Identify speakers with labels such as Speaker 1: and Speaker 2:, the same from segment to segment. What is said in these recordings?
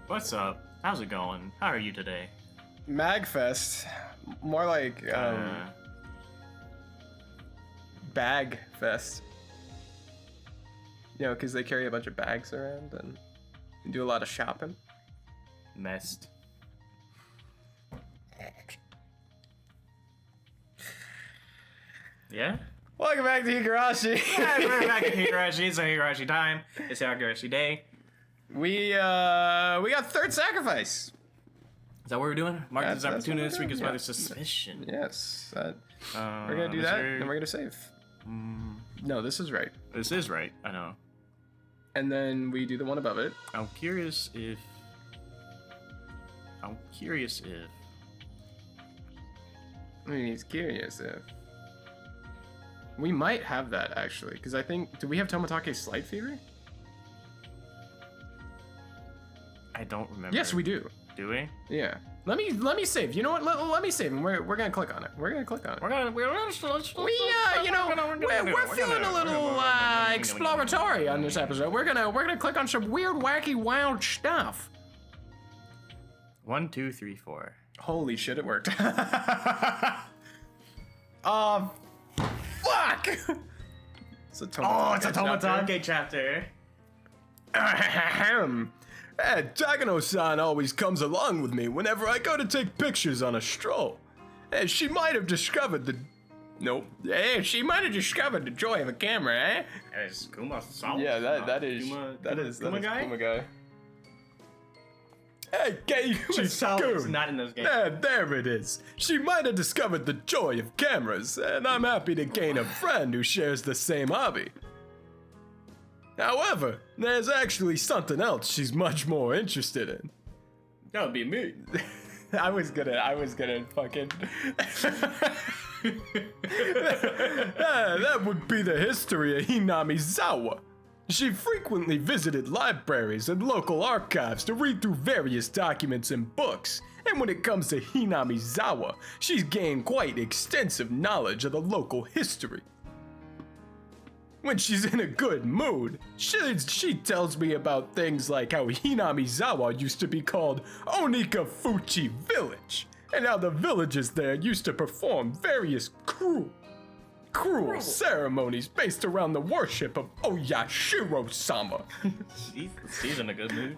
Speaker 1: What's up? How's it going? How are you today?
Speaker 2: Magfest. More like Bag Fest. You know, because they carry a bunch of bags around and do a lot of shopping.
Speaker 1: Messed. Yeah?
Speaker 2: Welcome back to Higurashi.
Speaker 1: Yeah, we're back at Higurashi. It's a Higurashi time. It's Higurashi day.
Speaker 2: We got third sacrifice.
Speaker 1: Is that what we're doing? Mark this opportunity this week is by
Speaker 2: yeah.
Speaker 1: the suspicion.
Speaker 2: Yes. We're gonna do that, and we're gonna save. No, this is right.
Speaker 1: This is right, I know.
Speaker 2: And then we do the one above it.
Speaker 1: I'm curious if... I
Speaker 2: mean, he's curious if... We might have that, actually, because I think... Do we have Tomatake's Slight Fever?
Speaker 1: I don't remember.
Speaker 2: Yes, we do.
Speaker 1: Do we?
Speaker 2: Yeah. Let me save. You know what? Let me save, and we're gonna click on it. We're feeling a little exploratory on this episode. We're gonna click on some weird, wacky, wild stuff.
Speaker 1: 1, 2, 3, 4.
Speaker 2: Holy shit! It worked. Fuck! It's a
Speaker 1: Tomatake chapter.
Speaker 2: Takano-san always comes along with me whenever I go to take pictures on a stroll. She might have discovered the... Nope. She might have discovered the joy of a camera, eh?
Speaker 1: Is Kuma-san?
Speaker 2: Yeah, that is Kuma guy. Hey, gay,
Speaker 1: she's not in those games.
Speaker 2: There it is. She might have discovered the joy of cameras, and I'm happy to gain a friend who shares the same hobby. However, there's actually something else she's much more interested in.
Speaker 1: That would be me.
Speaker 2: I was gonna fucking... that would be the history of Hinamizawa. She frequently visited libraries and local archives to read through various documents and books, and when it comes to Hinamizawa, she's gained quite extensive knowledge of the local history. When she's in a good mood, she tells me about things like how Hinamizawa used to be called Onikafuchi Village, and how the villagers there used to perform various cruel ceremonies based around the worship of Oyashiro-sama.
Speaker 1: She's in a good mood.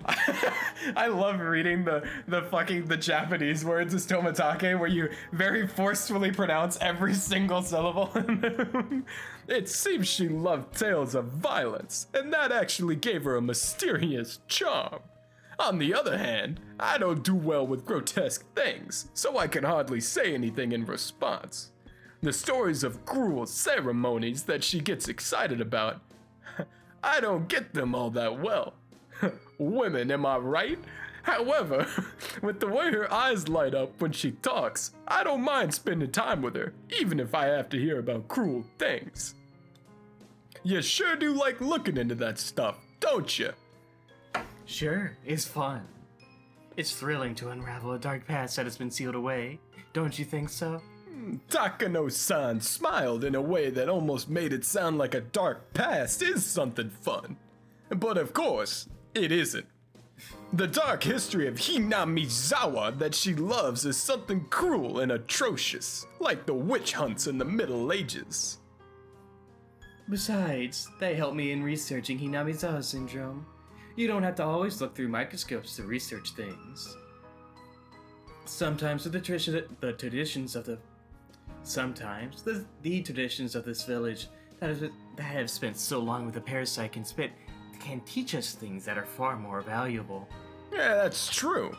Speaker 2: I love reading the Japanese words as Tomatake, where you very forcefully pronounce every single syllable. It seems she loved tales of violence, and that actually gave her a mysterious charm. On the other hand, I don't do well with grotesque things, so I can hardly say anything in response. The stories of cruel ceremonies that she gets excited about, I don't get them all that well. Women, am I right? However, with the way her eyes light up when she talks, I don't mind spending time with her, even if I have to hear about cruel things. You sure do like looking into that stuff, don't you?
Speaker 1: Sure, it's fun. It's thrilling to unravel a dark past that has been sealed away. Don't you think so?
Speaker 2: Takano-san smiled in a way that almost made it sound like a dark past is something fun. But of course, it isn't. The dark history of Hinamizawa that she loves is something cruel and atrocious, like the witch hunts in the Middle Ages.
Speaker 1: Besides, they help me in researching Hinamizawa syndrome. You don't have to always look through microscopes to research things. Sometimes the traditions of this village that have spent so long with the parasite can teach us things that are far more valuable.
Speaker 2: Yeah, that's true.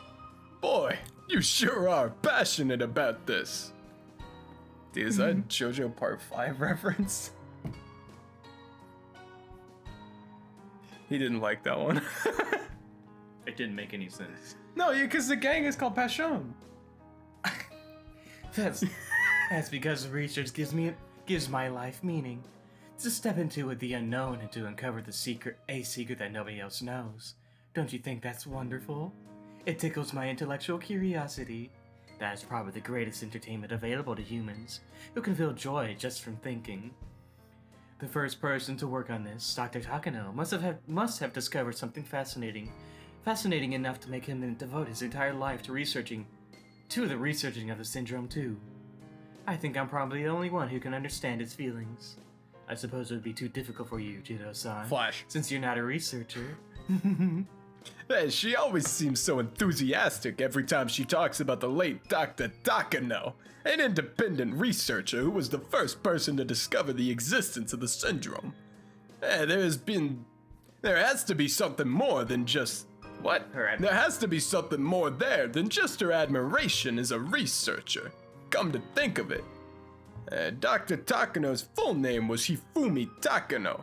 Speaker 2: Boy, you sure are passionate about this. Is that JoJo Part 5 reference? He didn't like that one.
Speaker 1: It didn't make any sense.
Speaker 2: No, because the gang is called Passion.
Speaker 1: That's because research gives my life meaning. To step into the unknown and to uncover a secret that nobody else knows. Don't you think that's wonderful? It tickles my intellectual curiosity. That is probably the greatest entertainment available to humans, who can feel joy just from thinking. The first person to work on this, Dr. Takano, must have discovered something fascinating Fascinating enough to make him devote his entire life to the researching of the syndrome too. I think I'm probably the only one who can understand its feelings. I suppose it would be too difficult for you, Jiro-san.
Speaker 2: Flash.
Speaker 1: Since you're not a researcher.
Speaker 2: Hey, she always seems so enthusiastic every time she talks about the late Dr. Takano, an independent researcher who was the first person to discover the existence of the syndrome. There has to be something more than just... What? There has to be something more there than just her admiration as a researcher. Come to think of it, Dr. Takano's full name was Hifumi Takano.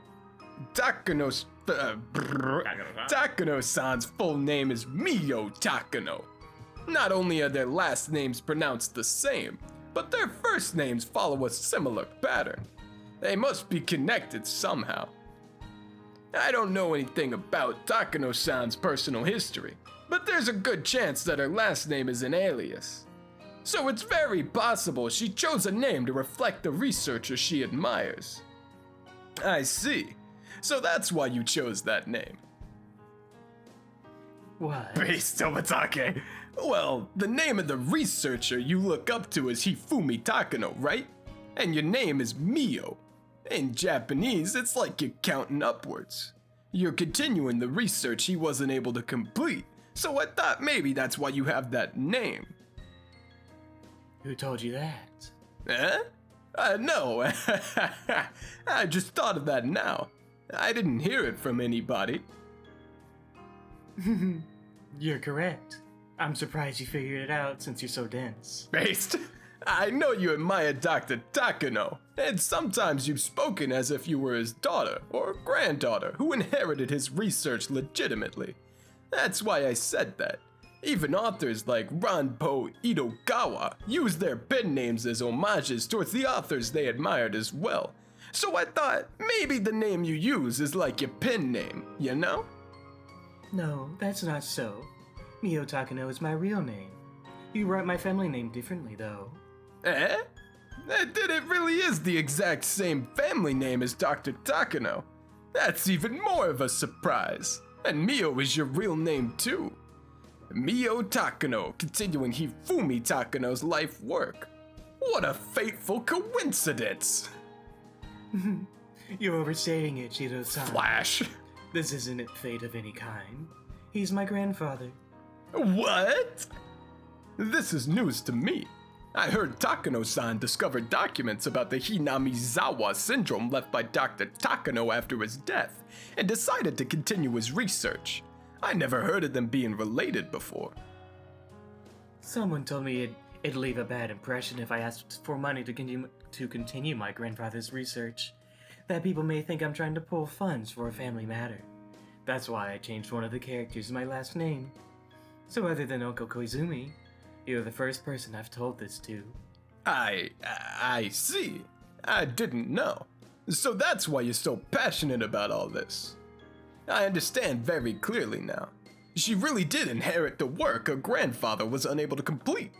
Speaker 2: Takano-san's full name is Mio Takano. Not only are their last names pronounced the same, but their first names follow a similar pattern. They must be connected somehow. I don't know anything about Takano-san's personal history, but there's a good chance that her last name is an alias. So it's very possible she chose a name to reflect the researcher she admires. I see. So that's why you chose that name.
Speaker 1: What?
Speaker 2: Base Tomatake. Well, the name of the researcher you look up to is Hifumi Takano, right? And your name is Mio. In Japanese, it's like you're counting upwards. You're continuing the research he wasn't able to complete, so I thought maybe that's why you have that name.
Speaker 1: Who told you that?
Speaker 2: No. I just thought of that now. I didn't hear it from anybody.
Speaker 1: You're correct. I'm surprised you figured it out since you're so dense.
Speaker 2: Based? I know you admire Dr. Takano, and sometimes you've spoken as if you were his daughter or granddaughter who inherited his research legitimately. That's why I said that. Even authors like Ranpo Itogawa use their pen names as homages towards the authors they admired as well. So I thought maybe the name you use is like your pen name, you know?
Speaker 1: No, that's not so. Mio Takano is my real name. You write my family name differently, though.
Speaker 2: Then it really is the exact same family name as Dr. Takano. That's even more of a surprise. And Mio is your real name too. Mio Takano, continuing Hifumi Takano's life work. What a fateful coincidence!
Speaker 1: You're overstating it, Jiro-san.
Speaker 2: Flash!
Speaker 1: This isn't a fate of any kind. He's my grandfather.
Speaker 2: What? This is news to me. I heard Takano-san discovered documents about the Hinamizawa syndrome left by Dr. Takano after his death, and decided to continue his research. I never heard of them being related before.
Speaker 1: Someone told me it'd leave a bad impression if I asked for money to continue my grandfather's research. That people may think I'm trying to pull funds for a family matter. That's why I changed one of the characters in my last name. So other than Uncle Koizumi, you're the first person I've told this to.
Speaker 2: I see. I didn't know. So that's why you're so passionate about all this. I understand very clearly now. She really did inherit the work her grandfather was unable to complete.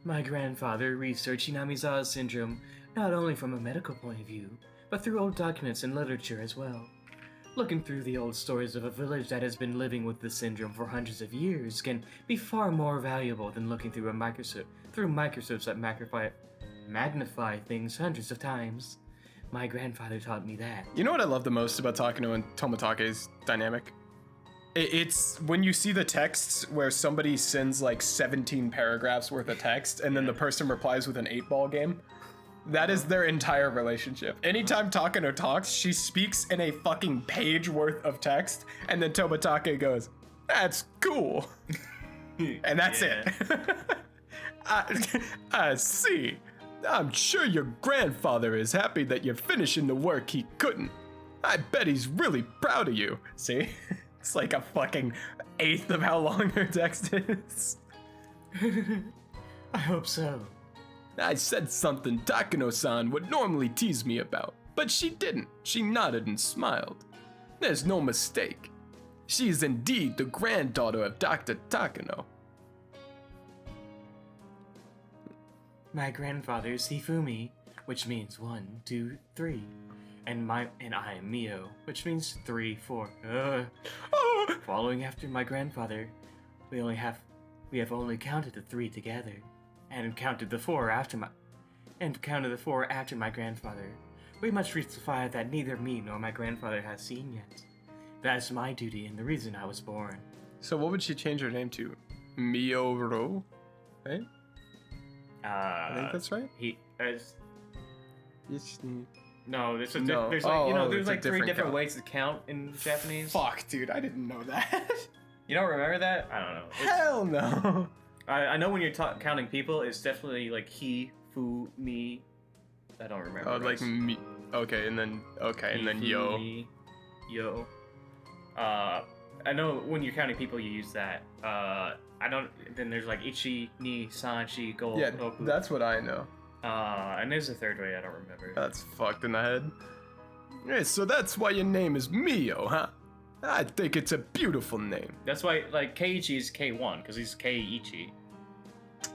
Speaker 1: My grandfather researched Hinamizawa syndrome not only from a medical point of view, but through old documents and literature as well. Looking through the old stories of a village that has been living with the syndrome for hundreds of years can be far more valuable than looking through microscopes that magnify things hundreds of times. My grandfather taught me that.
Speaker 2: You know what I love the most about Takano and Tomatake's dynamic? It's when you see the texts where somebody sends like 17 paragraphs worth of text and then the person replies with an 8-ball game. That is their entire relationship. Anytime Takano talks, she speaks in a fucking page worth of text, and then Tomatake goes, "That's cool." And that's it. I see. I'm sure your grandfather is happy that you're finishing the work he couldn't. I bet he's really proud of you. See? It's like a fucking eighth of how long her text is.
Speaker 1: I hope so.
Speaker 2: I said something Takano-san would normally tease me about, but she didn't. She nodded and smiled. There's no mistake. She is indeed the granddaughter of Dr. Takano.
Speaker 1: My grandfather is Hifumi, which means 1, 2, 3. And I am Mio, which means 3, 4. Following after my grandfather, we have only counted the 3 together, and counted the 4 after my grandfather. We must reach the 5 that neither me nor my grandfather has seen yet. That's my duty and the reason I was born.
Speaker 2: So what would she change her name to? Miyoro? Right? I think that's right.
Speaker 1: No, there's
Speaker 2: No.
Speaker 1: there's
Speaker 2: It's a
Speaker 1: like 3
Speaker 2: different
Speaker 1: different
Speaker 2: count.
Speaker 1: ways to count in Japanese.
Speaker 2: Fuck, dude, I didn't know that.
Speaker 1: You don't remember that? I don't know.
Speaker 2: Hell no.
Speaker 1: I know when you're counting people, it's definitely like he, fu, me. I don't remember.
Speaker 2: Oh, like me. Okay, and then
Speaker 1: He,
Speaker 2: yo.
Speaker 1: fu, me, yo. I know when you're counting people, you use that. I don't. Then there's like ichi, ni, san, shi, go,
Speaker 2: Yeah,
Speaker 1: roku.
Speaker 2: that's what I know.
Speaker 1: And there's a 3rd way I don't remember.
Speaker 2: That's fucked in the head. Yeah, so that's why your name is Mio, huh? I think it's a beautiful name.
Speaker 1: That's why like Keiichi is K1 because he's Keiichi.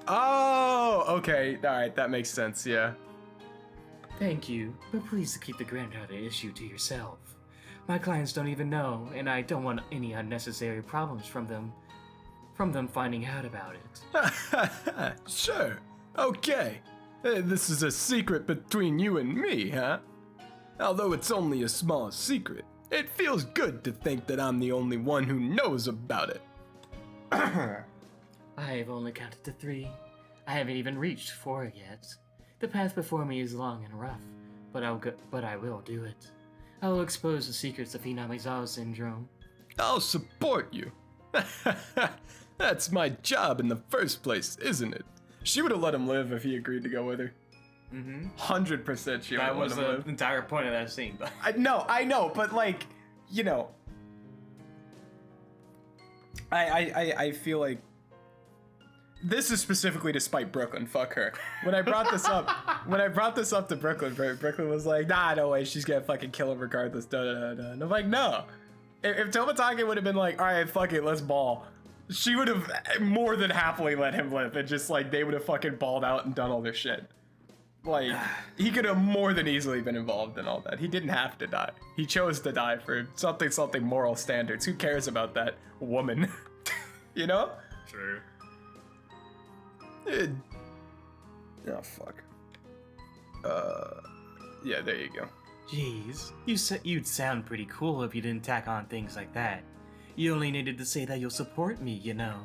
Speaker 2: Oh, okay. All right, that makes sense. Yeah.
Speaker 1: Thank you, but please keep the granddaughter issue to yourself. My clients don't even know, and I don't want any unnecessary problems from them finding out about it.
Speaker 2: Sure. Okay. This is a secret between you and me, huh? Although it's only a small secret, it feels good to think that I'm the only one who knows about it.
Speaker 1: I have only counted to 3. I haven't even reached 4 yet. The path before me is long and rough, but I will do it. I will expose the secrets of Hinamizawa syndrome.
Speaker 2: I'll support you. That's my job in the first place, isn't it? She would have let him live if he agreed to go with her. 100% she would
Speaker 1: That
Speaker 2: have let
Speaker 1: was
Speaker 2: him
Speaker 1: the
Speaker 2: live.
Speaker 1: entire point of that scene. But
Speaker 2: I know, but like, you know, I feel like this is specifically to spite Brooklyn. Fuck her. When I brought this up to Brooklyn, Brooklyn was like, nah, no way, she's gonna fucking kill him regardless. Da da da da. And I'm like, no. If Tomatake would have been like, all right, fuck it, let's ball, she would have more than happily let him live, and just like they would have fucking balled out and done all this shit. Like, he could have more than easily been involved in all that. He didn't have to die. He chose to die for something moral standards. Who cares about that woman? You know?
Speaker 1: true.
Speaker 2: Oh, fuck. Yeah, there you go.
Speaker 1: Jeez, you'd sound pretty cool if you didn't tack on things like that. You only needed to say that you'll support me, you know.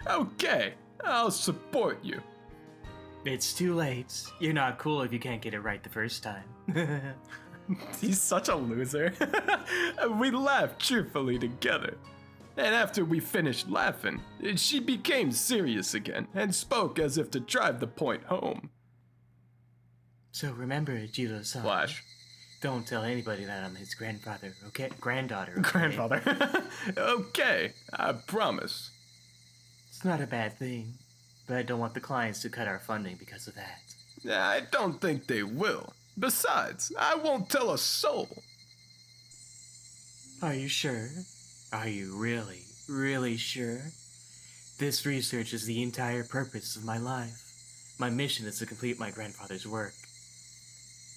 Speaker 2: Okay, I'll support you.
Speaker 1: It's too late. You're not cool if you can't get it right the first time.
Speaker 2: He's such a loser. We laughed cheerfully together. And after we finished laughing, she became serious again and spoke as if to drive the point home.
Speaker 1: So remember, Jiro-san.
Speaker 2: Flash.
Speaker 1: Don't tell anybody that I'm his grandfather, okay? Granddaughter, okay?
Speaker 2: Grandfather. Okay, I promise.
Speaker 1: It's not a bad thing, but I don't want the clients to cut our funding because of that.
Speaker 2: I don't think they will. Besides, I won't tell a soul.
Speaker 1: Are you sure? Are you really, really sure? This research is the entire purpose of my life. My mission is to complete my grandfather's work.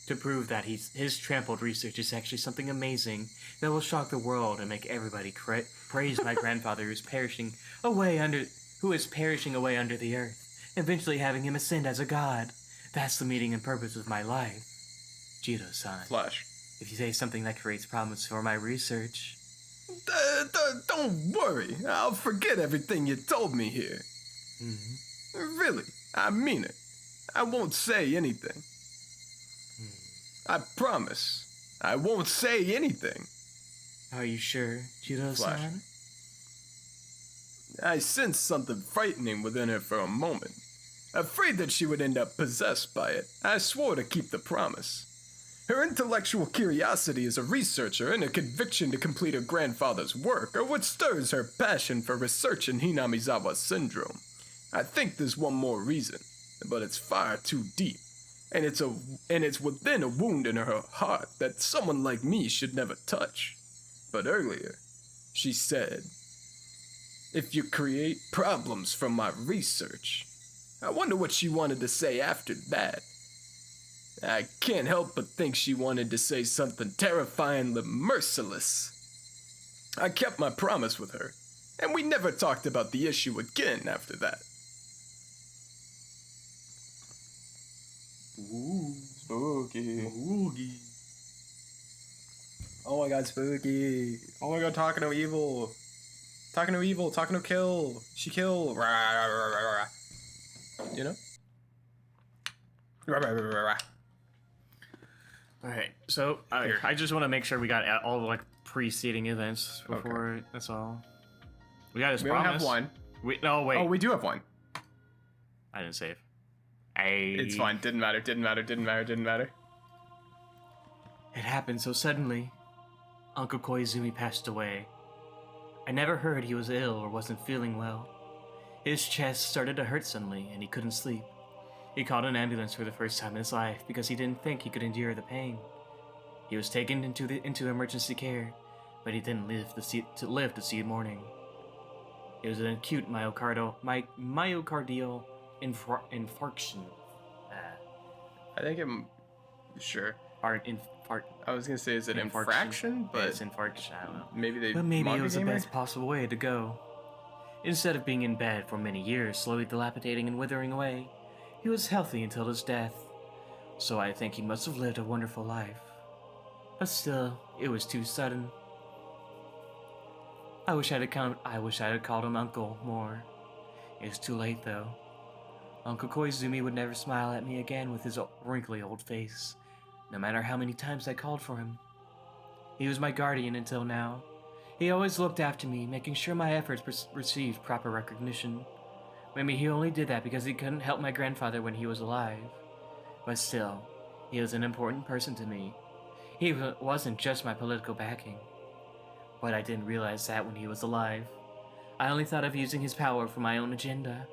Speaker 1: To prove that his trampled research is actually something amazing that will shock the world and make everybody praise my grandfather who is perishing away under the earth, eventually having him ascend as a god. That's the meaning and purpose of my life. Jiro-san,
Speaker 2: Flash.
Speaker 1: if you say something that creates problems for my research...
Speaker 2: Don't worry, I'll forget everything you told me here. Really, I mean it. I won't say anything. I promise, I won't say anything.
Speaker 1: Are you sure, Jiro-san?
Speaker 2: I sensed something frightening within her for a moment. Afraid that she would end up possessed by it, I swore to keep the promise. Her intellectual curiosity as a researcher and a conviction to complete her grandfather's work are what stirs her passion for research in Hinamizawa syndrome. I think there's one more reason, but it's far too deep. And it's within a wound in her heart that someone like me should never touch. But earlier, she said, if you create problems from my research. I wonder what she wanted to say after that. I can't help but think she wanted to say something terrifyingly merciless. I kept my promise with her, and we never talked about the issue again after that. Ooh, spooky. Spooky. Oh my god, spooky. Oh my god, Takano evil. Takano evil, Takano kill. She kill. Rah, rah, rah, rah, rah. You know? Rah, rah, rah, rah, rah.
Speaker 1: Alright, so I just want to make sure we got all the like preceding events before. That's all. We got his
Speaker 2: We
Speaker 1: promise.
Speaker 2: only have one.
Speaker 1: No, wait.
Speaker 2: Oh, we do have one.
Speaker 1: I didn't save.
Speaker 2: It's fine. Didn't matter. Didn't matter. Didn't matter. Didn't matter.
Speaker 1: It happened so suddenly. Uncle Koizumi passed away. I never heard he was ill or wasn't feeling well. His chest started to hurt suddenly, and he couldn't sleep. He called an ambulance for the first time in his life because he didn't think he could endure the pain. He was taken into emergency care, but he didn't live to see morning. It was an acute myocardial infarction.
Speaker 2: I think I'm sure.
Speaker 1: Infarct.
Speaker 2: I was gonna say, is it
Speaker 1: Infarction?
Speaker 2: infraction? But
Speaker 1: It's infarction. I don't know.
Speaker 2: maybe they.
Speaker 1: But maybe it was the
Speaker 2: gamer?
Speaker 1: best possible way to go. Instead of being in bed for many years, slowly dilapidating and withering away, he was healthy until his death. So I think he must have lived a wonderful life. But still, it was too sudden. I wish I'd have called him Uncle more. It's too late though. Uncle Koizumi would never smile at me again with his wrinkly old face, no matter how many times I called for him. He was my guardian until now. He always looked after me, making sure my efforts received proper recognition. Maybe he only did that because he couldn't help my grandfather when he was alive. But still, he was an important person to me. He wasn't just my political backing. But I didn't realize that when he was alive. I only thought of using his power for my own agenda.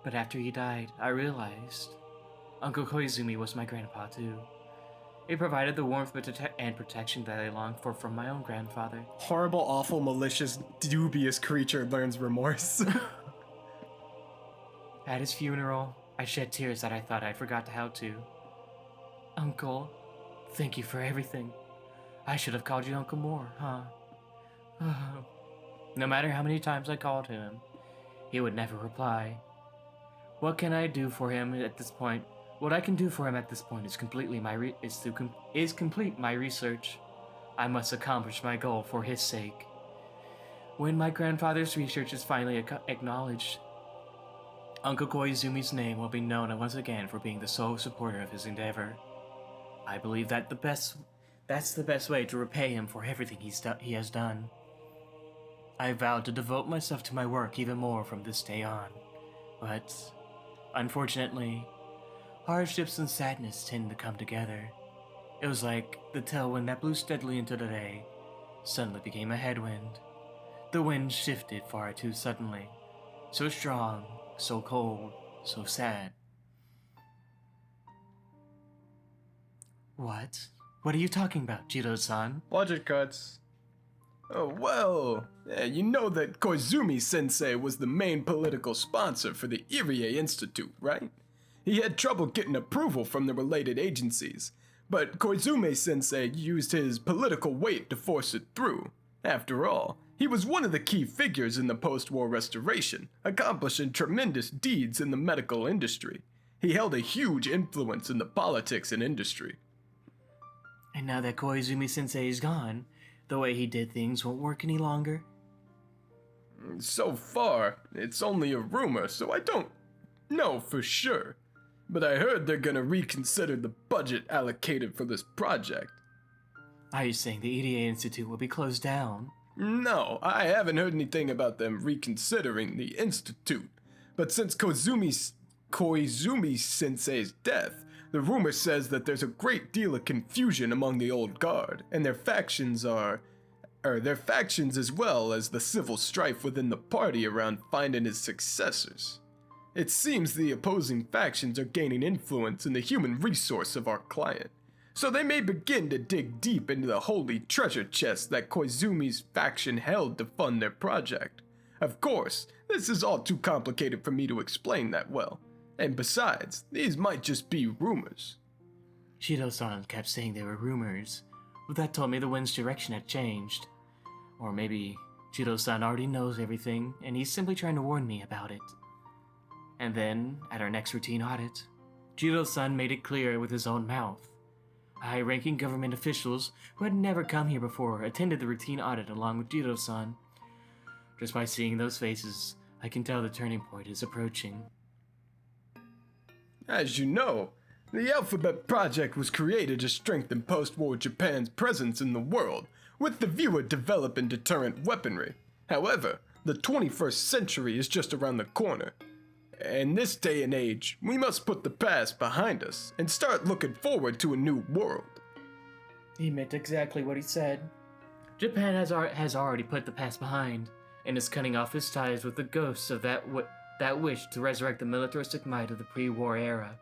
Speaker 1: But after he died, I realized Uncle Koizumi was my grandpa too. He provided the warmth and protection that I longed for from my own grandfather.
Speaker 2: Horrible, awful, malicious, dubious creature learns remorse.
Speaker 1: At his funeral, I shed tears that I thought I forgot how to. Uncle, thank you for everything. I should have called you Uncle more, huh? No matter how many times I called him, he would never reply. What can I do for him at this point? What I can do for him at this point is complete my research. I must accomplish my goal for his sake. When my grandfather's research is finally acknowledged, Uncle Koizumi's name will be known once again for being the sole supporter of his endeavor. I believe that that's the best way to repay him for everything he has done. I vowed to devote myself to my work even more from this day on, but unfortunately, hardships and sadness tend to come together. It was like the tailwind that blew steadily into the day suddenly became a headwind. The wind shifted far too suddenly, so strong, so cold, so sad. What? What are you talking about, Jiro-san?
Speaker 2: Logic cuts. Oh, well, you know that Koizumi-sensei was the main political sponsor for the Irie Institute, right? He had trouble getting approval from the related agencies, but Koizumi-sensei used his political weight to force it through. After all, he was one of the key figures in the post-war restoration, accomplishing tremendous deeds in the medical industry. He held a huge influence in the politics and industry.
Speaker 1: And now that Koizumi-sensei is gone, the way he did things won't work any longer?
Speaker 2: So far, it's only a rumor, so I don't know for sure. But I heard they're gonna reconsider the budget allocated for this project.
Speaker 1: Are you saying the EDA Institute will be closed down?
Speaker 2: No, I haven't heard anything about them reconsidering the institute. But since Koizumi-sensei's death, the rumor says that there's a great deal of confusion among the old guard, and their factions as well as the civil strife within the party around finding his successors. It seems the opposing factions are gaining influence in the human resource of our client, so they may begin to dig deep into the holy treasure chest that Koizumi's faction held to fund their project. Of course, this is all too complicated for me to explain that well. And besides, these might just be rumors.
Speaker 1: Shido-san kept saying they were rumors, but that told me the wind's direction had changed. Or maybe Jiro-san already knows everything, and he's simply trying to warn me about it. And then, at our next routine audit, Jiro-san made it clear with his own mouth. High-ranking government officials who had never come here before attended the routine audit along with Jiro-san. Just by seeing those faces, I can tell the turning point is approaching.
Speaker 2: As you know, the Alphabet Project was created to strengthen post-war Japan's presence in the world, with the view of developing deterrent weaponry. However, the 21st century is just around the corner. In this day and age, we must put the past behind us and start looking forward to a new world.
Speaker 1: He meant exactly what he said. Japan has already put the past behind, and is cutting off his ties with the ghosts of that wish to resurrect the militaristic might of the pre-war era.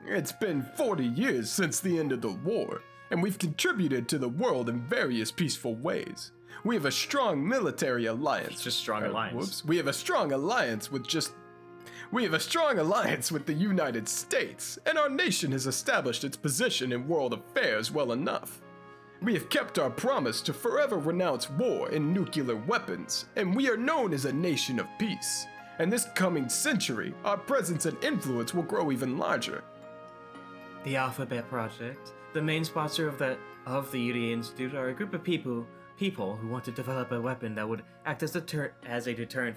Speaker 2: It's been 40 years since the end of the war, and we've contributed to the world in various peaceful ways. We have a strong military alliance.
Speaker 1: Just strong alliance.
Speaker 2: We have a strong alliance with the United States, and our nation has established its position in world affairs well enough. We have kept our promise to forever renounce war and nuclear weapons, and we are known as a nation of peace. And this coming century, our presence and influence will grow even larger.
Speaker 1: The Alphabet Project, the main sponsor of the UDA Institute, are a group of people who want to develop a weapon that would act as a deterrent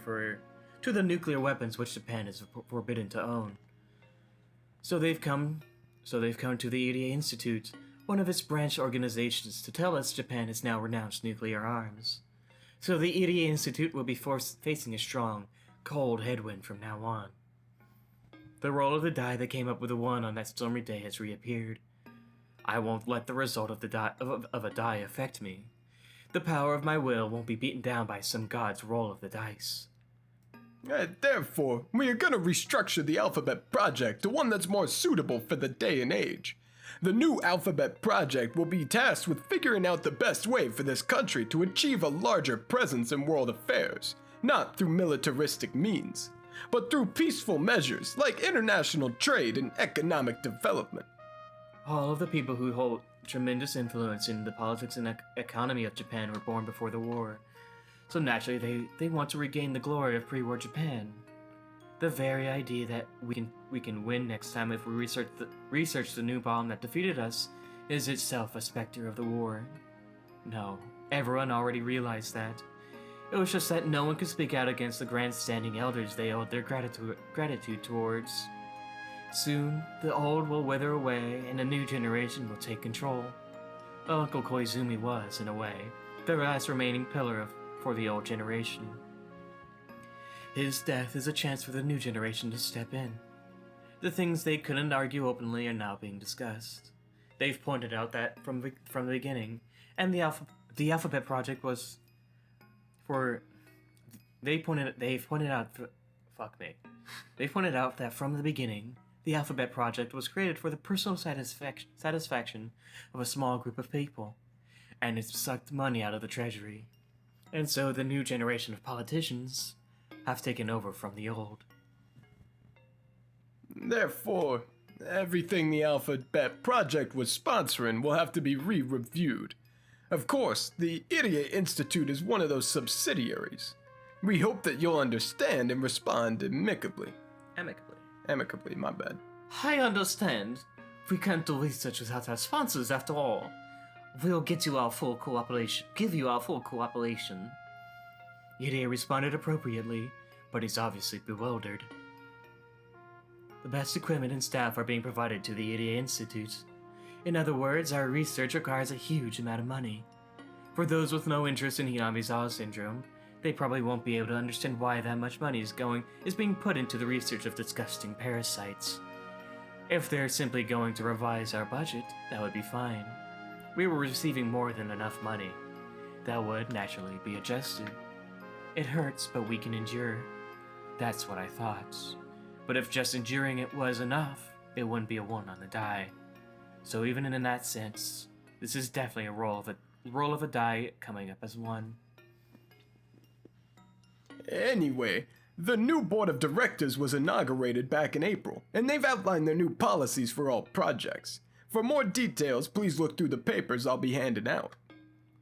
Speaker 1: to the nuclear weapons which Japan is forbidden to own. So they've come to the UDA Institute, one of its branch organizations, to tell us Japan has now renounced nuclear arms. So the UDA Institute will be facing a strong, cold headwind from now on. The roll of the die that came up with a 1 on that stormy day has reappeared. I won't let the result of a die affect me. The power of my will won't be beaten down by some god's roll of the dice.
Speaker 2: Therefore, we are going to restructure the Alphabet Project to one that's more suitable for the day and age. The new Alphabet Project will be tasked with figuring out the best way for this country to achieve a larger presence in world affairs, not through militaristic means, but through peaceful measures like international trade and economic development.
Speaker 1: All of the people who hold tremendous influence in the politics and economy of Japan were born before the war, so naturally they want to regain the glory of pre-war Japan. The very idea that we can win next time if we research the new bomb that defeated us is itself a specter of the war. No, everyone already realized that. It was just that no one could speak out against the grandstanding elders they owed their gratitude towards. Soon, the old will wither away and a new generation will take control. Uncle Koizumi was, in a way, the last remaining pillar for the old generation. His death is a chance for the new generation to step in. The things they couldn't argue openly are now being discussed. They've pointed out that from the beginning, and the Alphabet Project was They've pointed out that from the beginning, the Alphabet Project was created for the personal satisfaction of a small group of people, and it's sucked money out of the treasury. And so the new generation of politicians have taken over from the old.
Speaker 2: Therefore, everything the Alphabet Project was sponsoring will have to be re-reviewed. Of course, the Idiot Institute is one of those subsidiaries. We hope that you'll understand and respond amicably. Amicably, my bad.
Speaker 1: I understand. We can't do research without our sponsors, after all. We'll give you our full cooperation. Idiot responded appropriately, but he's obviously bewildered. The best equipment and staff are being provided to the Idiot Institute. In other words, our research requires a huge amount of money. For those with no interest in Hinamizawa syndrome, they probably won't be able to understand why that much money is being put into the research of disgusting parasites. If they're simply going to revise our budget, that would be fine. We were receiving more than enough money. That would naturally be adjusted. It hurts, but we can endure. That's what I thought. But if just enduring it was enough, it wouldn't be a 1 on the die. So even in that sense, this is definitely a roll of a die coming up as 1.
Speaker 2: Anyway, the new board of directors was inaugurated back in April, and they've outlined their new policies for all projects. For more details, please look through the papers I'll be handing out.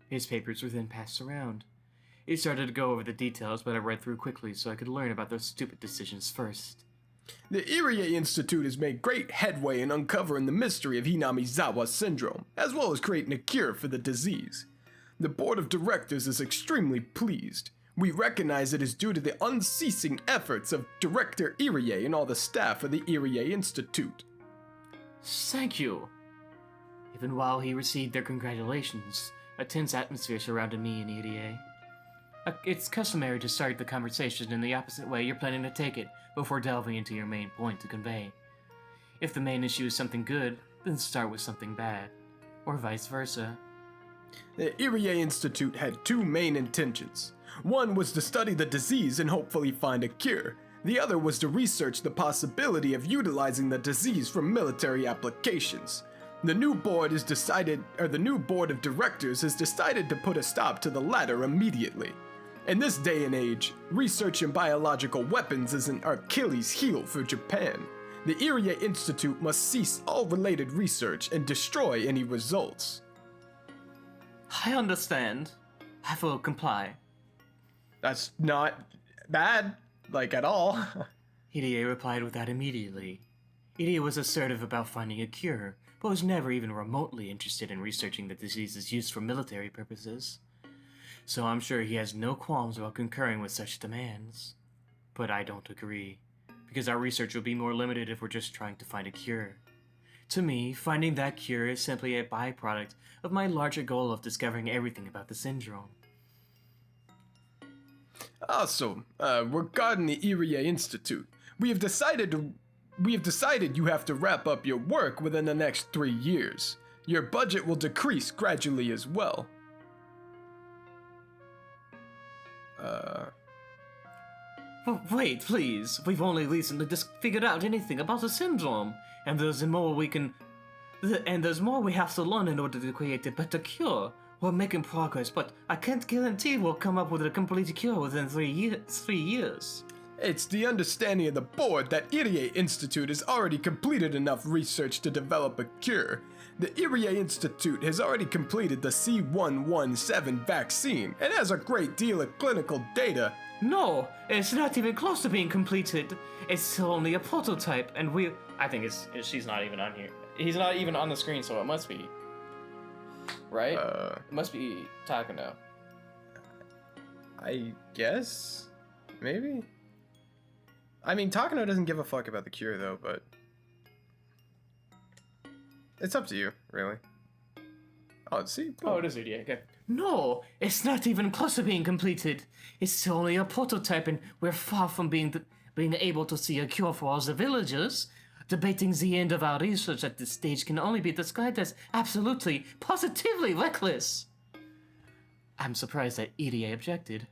Speaker 1: His papers were then passed around. He started to go over the details, but I read through quickly so I could learn about those stupid decisions first.
Speaker 2: The Irie Institute has made great headway in uncovering the mystery of Hinamizawa syndrome, as well as creating a cure for the disease. The board of directors is extremely pleased. We recognize it is due to the unceasing efforts of Director Irie and all the staff of the Irie Institute.
Speaker 1: Thank you. Even while he received their congratulations, a tense atmosphere surrounded me and EDA. It's customary to start the conversation in the opposite way you're planning to take it before delving into your main point to convey. If the main issue is something good, then start with something bad, or vice versa.
Speaker 2: The Irie Institute had two main intentions. One was to study the disease and hopefully find a cure. The other was to research the possibility of utilizing the disease for military applications. The new board of directors has decided to put a stop to the latter immediately. In this day and age, research in biological weapons is an Achilles heel for Japan. The Irie Institute must cease all related research and destroy any results.
Speaker 1: I understand. I will comply.
Speaker 2: That's not bad, at all.
Speaker 1: EDA replied with that immediately. EDA was assertive about finding a cure, but was never even remotely interested in researching the disease's use for military purposes. So I'm sure he has no qualms about concurring with such demands. But I don't agree, because our research will be more limited if we're just trying to find a cure. To me, finding that cure is simply a byproduct of my larger goal of discovering everything about the syndrome.
Speaker 2: Also, regarding the Irie Institute, we have decided you have to wrap up your work within the next 3 years. Your budget will decrease gradually as well.
Speaker 1: Wait, please. We've only recently figured out anything about the syndrome, and there's more we have to learn in order to create a better cure. We're making progress, but I can't guarantee we'll come up with a complete cure within 3 years.
Speaker 2: It's the understanding of the board that Irie Institute has already completed enough research to develop a cure. The Irie Institute has already completed the C117 vaccine and has a great deal of clinical data.
Speaker 1: No, it's not even close to being completed. It's still only a prototype, and I think she's not even on here. He's not even on the screen, so it must be. Right? It must be talking now.
Speaker 2: I guess? Maybe? I mean, Takano doesn't give a fuck about the cure, though, but... It's up to you, really. Oh, see? Cool.
Speaker 1: Oh, it is EDA, okay. No, it's not even close to being completed. It's still only a prototype, and we're far from being able to see a cure for all the villagers. Debating the end of our research at this stage can only be described as absolutely, positively reckless. I'm surprised that EDA objected.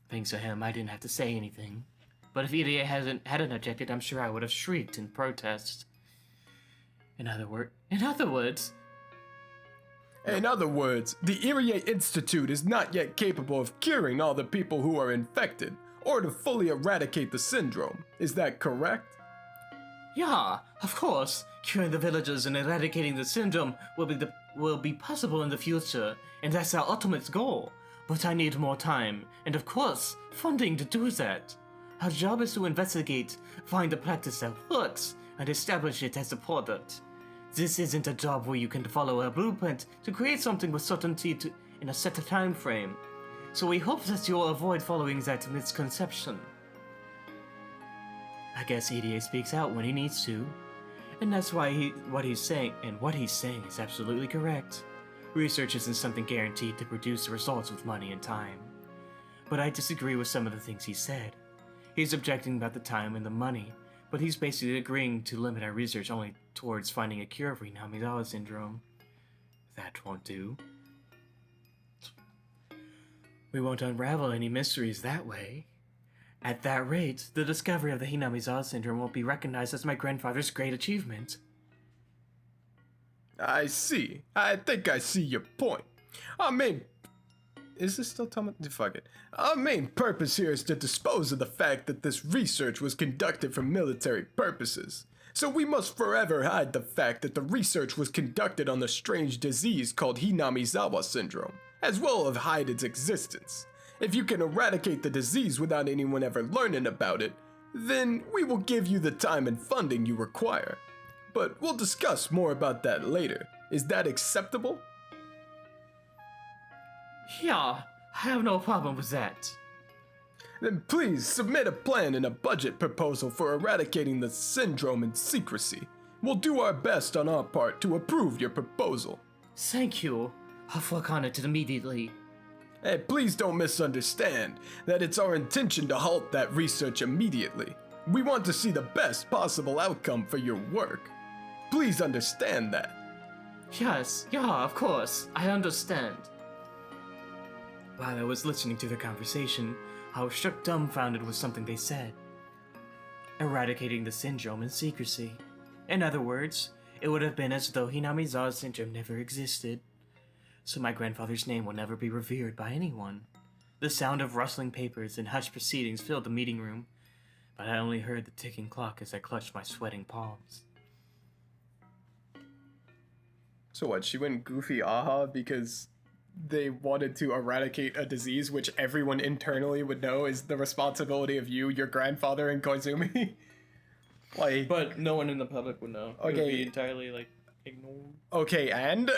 Speaker 1: Thanks to him, I didn't have to say anything. But if EDA hadn't objected, I'm sure I would have shrieked in protest. In other words,
Speaker 2: the Irie Institute is not yet capable of curing all the people who are infected, or to fully eradicate the syndrome. Is that correct?
Speaker 1: Yeah, of course. Curing the villagers and eradicating the syndrome will be possible in the future, and that's our ultimate goal. But I need more time, and of course, funding to do that. Our job is to investigate, find a practice that works, and establish it as a product. This isn't a job where you can follow a blueprint to create something with certainty in a set time frame. So we hope that you'll avoid following that misconception. I guess EDA speaks out when he needs to, and that's why what he's saying is absolutely correct. Research isn't something guaranteed to produce results with money and time. But I disagree with some of the things he said. He's objecting about the time and the money, but he's basically agreeing to limit our research only towards finding a cure for Hinamizawa syndrome. That won't do. We won't unravel any mysteries that way. At that rate, the discovery of the Hinamizawa syndrome won't be recognized as my grandfather's great achievement.
Speaker 2: I see. I think I see your point. Is this still Thomas? Fuck it. Our main purpose here is to dispose of the fact that this research was conducted for military purposes. So we must forever hide the fact that the research was conducted on the strange disease called Hinamizawa syndrome, as well as hide its existence. If you can eradicate the disease without anyone ever learning about it, then we will give you the time and funding you require. But we'll discuss more about that later. Is that acceptable?
Speaker 1: Yeah, I have no problem with that.
Speaker 2: Then please submit a plan and a budget proposal for eradicating the syndrome in secrecy. We'll do our best on our part to approve your proposal.
Speaker 1: Thank you. I'll work on it immediately.
Speaker 2: Hey, please don't misunderstand that it's our intention to halt that research immediately. We want to see the best possible outcome for your work. Please understand that.
Speaker 1: Yes, yeah, of course. I understand. While I was listening to the conversation, I was struck dumbfounded with something they said. Eradicating the syndrome in secrecy. In other words, it would have been as though Hinamizawa's syndrome never existed. So my grandfather's name will never be revered by anyone. The sound of rustling papers and hushed proceedings filled the meeting room, but I only heard the ticking clock as I clutched my sweating palms.
Speaker 2: So what, she went goofy aha because they wanted to eradicate a disease which everyone internally would know is the responsibility of you, your grandfather, and Koizumi? Like,
Speaker 1: But no one in the public would know. It would
Speaker 2: Okay.
Speaker 1: be entirely, ignored.
Speaker 2: okay, and?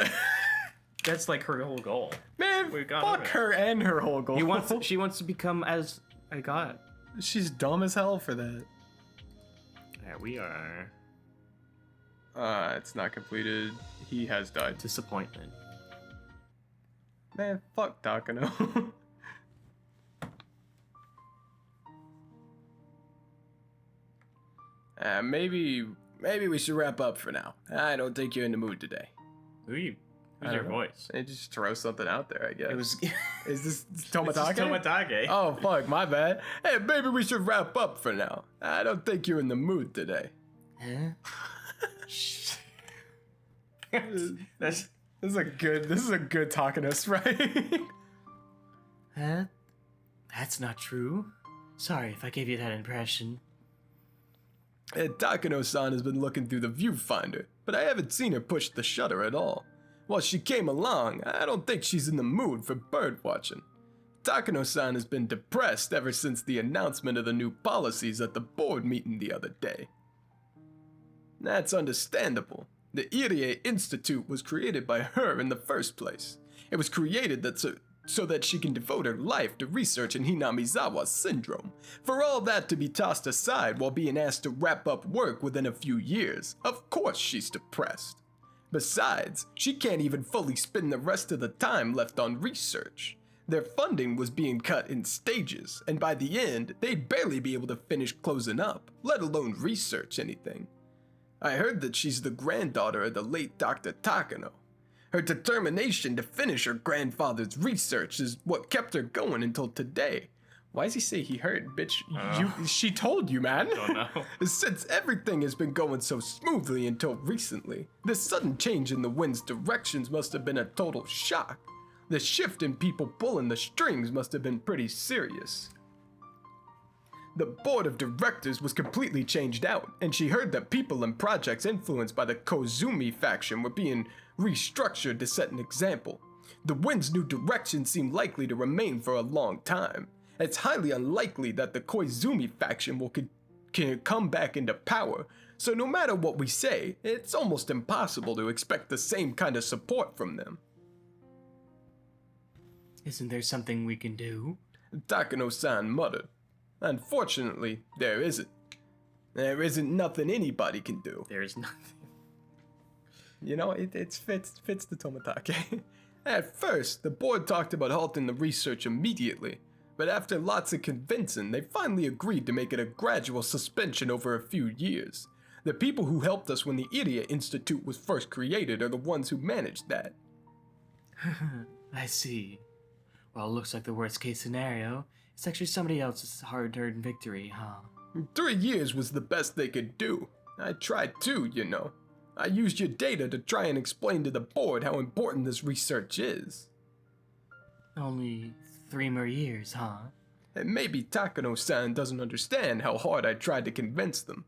Speaker 1: That's her whole goal.
Speaker 2: Man,
Speaker 1: We got
Speaker 2: fuck
Speaker 1: it.
Speaker 2: her and her whole goal.
Speaker 1: She wants to become as a god.
Speaker 2: She's dumb as hell for that.
Speaker 1: There we are.
Speaker 2: It's not completed. He has died.
Speaker 1: Disappointment.
Speaker 2: Man, fuck Takano. Maybe we should wrap up for now. I don't think you're in the mood today.
Speaker 1: Who's
Speaker 2: I
Speaker 1: your
Speaker 2: don't know.
Speaker 1: voice?
Speaker 2: Hey, just throw something out there, I guess.
Speaker 1: It was
Speaker 2: Is this Tomatake?
Speaker 1: Tomatage.
Speaker 2: Oh, fuck, my bad. Hey, maybe we should wrap up for now. I don't think you're in the mood today.
Speaker 1: Huh? That's
Speaker 2: This is a good Takano sprite.
Speaker 1: huh? That's not true. Sorry if I gave you that impression.
Speaker 2: Takano-san has been looking through the viewfinder, but I haven't seen her push the shutter at all. While she came along, I don't think she's in the mood for bird watching. Takano-san has been depressed ever since the announcement of the new policies at the board meeting the other day. That's understandable. The Irie Institute was created by her in the first place. It was created so that she can devote her life to research in Hinamizawa's syndrome. For all that to be tossed aside while being asked to wrap up work within a few years, of course she's depressed. Besides, she can't even fully spend the rest of the time left on research. Their funding was being cut in stages, and by the end, they'd barely be able to finish closing up, let alone research anything. I heard that she's the granddaughter of the late Dr. Takano. Her determination to finish her grandfather's research is what kept her going until today. Why does he say he heard, bitch? She told you, man.
Speaker 1: Don't know.
Speaker 2: Since everything has been going so smoothly until recently, this sudden change in the wind's directions must have been a total shock. The shift in people pulling the strings must have been pretty serious. The board of directors was completely changed out, and she heard that people and projects influenced by the Koizumi faction were being restructured to set an example. The wind's new direction seemed likely to remain for a long time. It's highly unlikely that the Koizumi faction will can come back into power, so no matter what we say, it's almost impossible to expect the same kind of support from them.
Speaker 1: Isn't there something we can do?
Speaker 2: Takano-san muttered. Unfortunately, there isn't. There isn't nothing anybody can do.
Speaker 1: There's nothing.
Speaker 2: You know, it fits the Tomatake. At first, the board talked about halting the research immediately, but after lots of convincing, they finally agreed to make it a gradual suspension over a few years. The people who helped us when the Irie Institute was first created are the ones who managed that.
Speaker 1: I see. Well, it looks like the worst case scenario. It's actually somebody else's hard-earned victory, huh?
Speaker 2: 3 years was the best they could do. I tried too, you know. I used your data to try and explain to the board how important this research is.
Speaker 1: Only 3 more years, huh?
Speaker 2: And maybe Takano-san doesn't understand how hard I tried to convince them.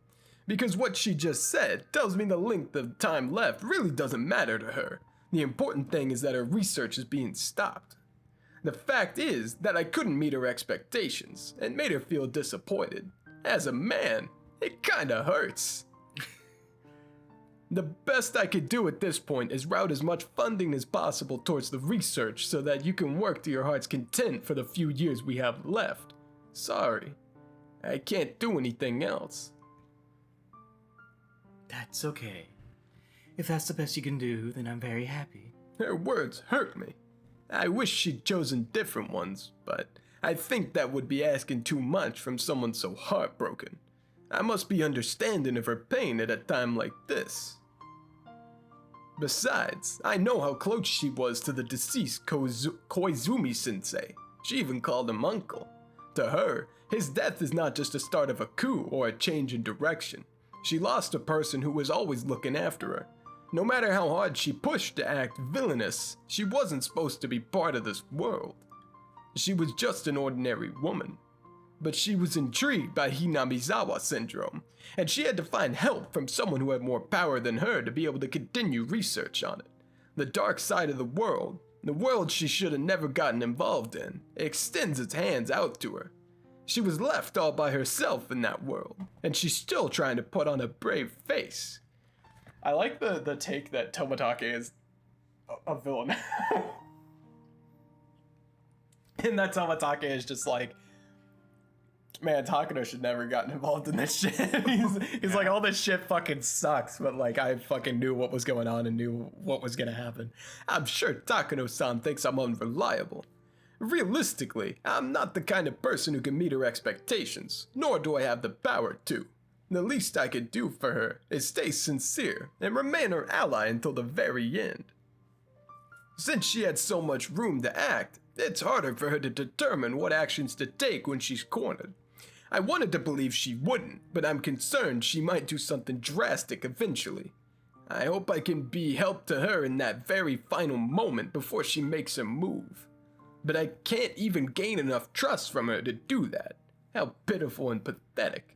Speaker 2: Because what she just said tells me the length of time left really doesn't matter to her. The important thing is that her research is being stopped. The fact is that I couldn't meet her expectations and made her feel disappointed. As a man, it kinda hurts. The best I could do at this point is route as much funding as possible towards the research so that you can work to your heart's content for the few years we have left. Sorry, I can't do anything else.
Speaker 1: That's okay. If that's the best you can do, then I'm very happy.
Speaker 2: Her words hurt me. I wish she'd chosen different ones, but I think that would be asking too much from someone so heartbroken. I must be understanding of her pain at a time like this. Besides, I know how close she was to the deceased Koizumi-sensei. She even called him uncle. To her, his death is not just the start of a coup or a change in direction. She lost a person who was always looking after her. No matter how hard she pushed to act villainous, she wasn't supposed to be part of this world. She was just an ordinary woman. But she was intrigued by Hinamizawa syndrome, and she had to find help from someone who had more power than her to be able to continue research on it. The dark side of the world she should have never gotten involved in, extends its hands out to her. She was left all by herself in that world, and she's still trying to put on a brave face. I like the take that Tomatake is a villain. And that Tomatake is just like, man, Takano should never gotten involved in this shit. He's like, all this shit fucking sucks, but like, I fucking knew what was going on and knew what was gonna happen. I'm sure Takano-san thinks I'm unreliable. Realistically, I'm not the kind of person who can meet her expectations, nor do I have the power to. The least I could do for her is stay sincere and remain her ally until the very end. Since she had so much room to act, it's harder for her to determine what actions to take when she's cornered. I wanted to believe she wouldn't, but I'm concerned she might do something drastic eventually. I hope I can be help to her in that very final moment before she makes a move. But I can't even gain enough trust from her to do that. How pitiful and pathetic.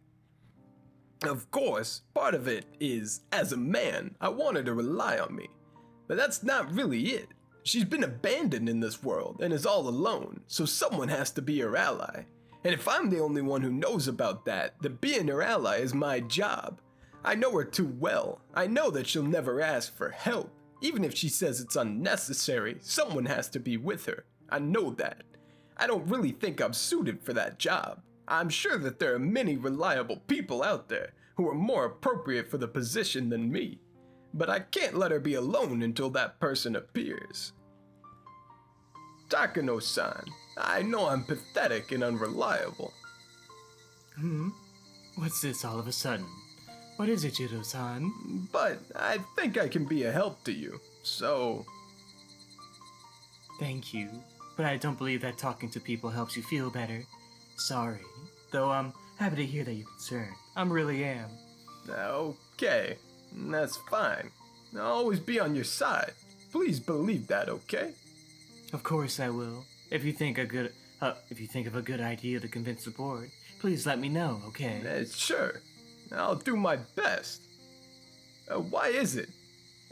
Speaker 2: Of course, part of it is, as a man, I want her to rely on me. But that's not really it. She's been abandoned in this world and is all alone, so someone has to be her ally. And if I'm the only one who knows about that, then being her ally is my job. I know her too well. I know that she'll never ask for help. Even if she says it's unnecessary, someone has to be with her. I know that. I don't really think I'm suited for that job. I'm sure that there are many reliable people out there who are more appropriate for the position than me. But I can't let her be alone until that person appears. Takano-san, I know I'm pathetic and unreliable.
Speaker 1: What's this all of a sudden? What is it, Jiro-san?
Speaker 2: But I think I can be a help to you, so...
Speaker 1: Thank you, but I don't believe that talking to people helps you feel better. Sorry, though I'm happy to hear that you're concerned. I really am.
Speaker 2: Okay, that's fine. I'll always be on your side. Please believe that, okay?
Speaker 1: Of course I will. If you think of a good idea to convince the board, please let me know, okay?
Speaker 2: Sure. I'll do my best. Why is it?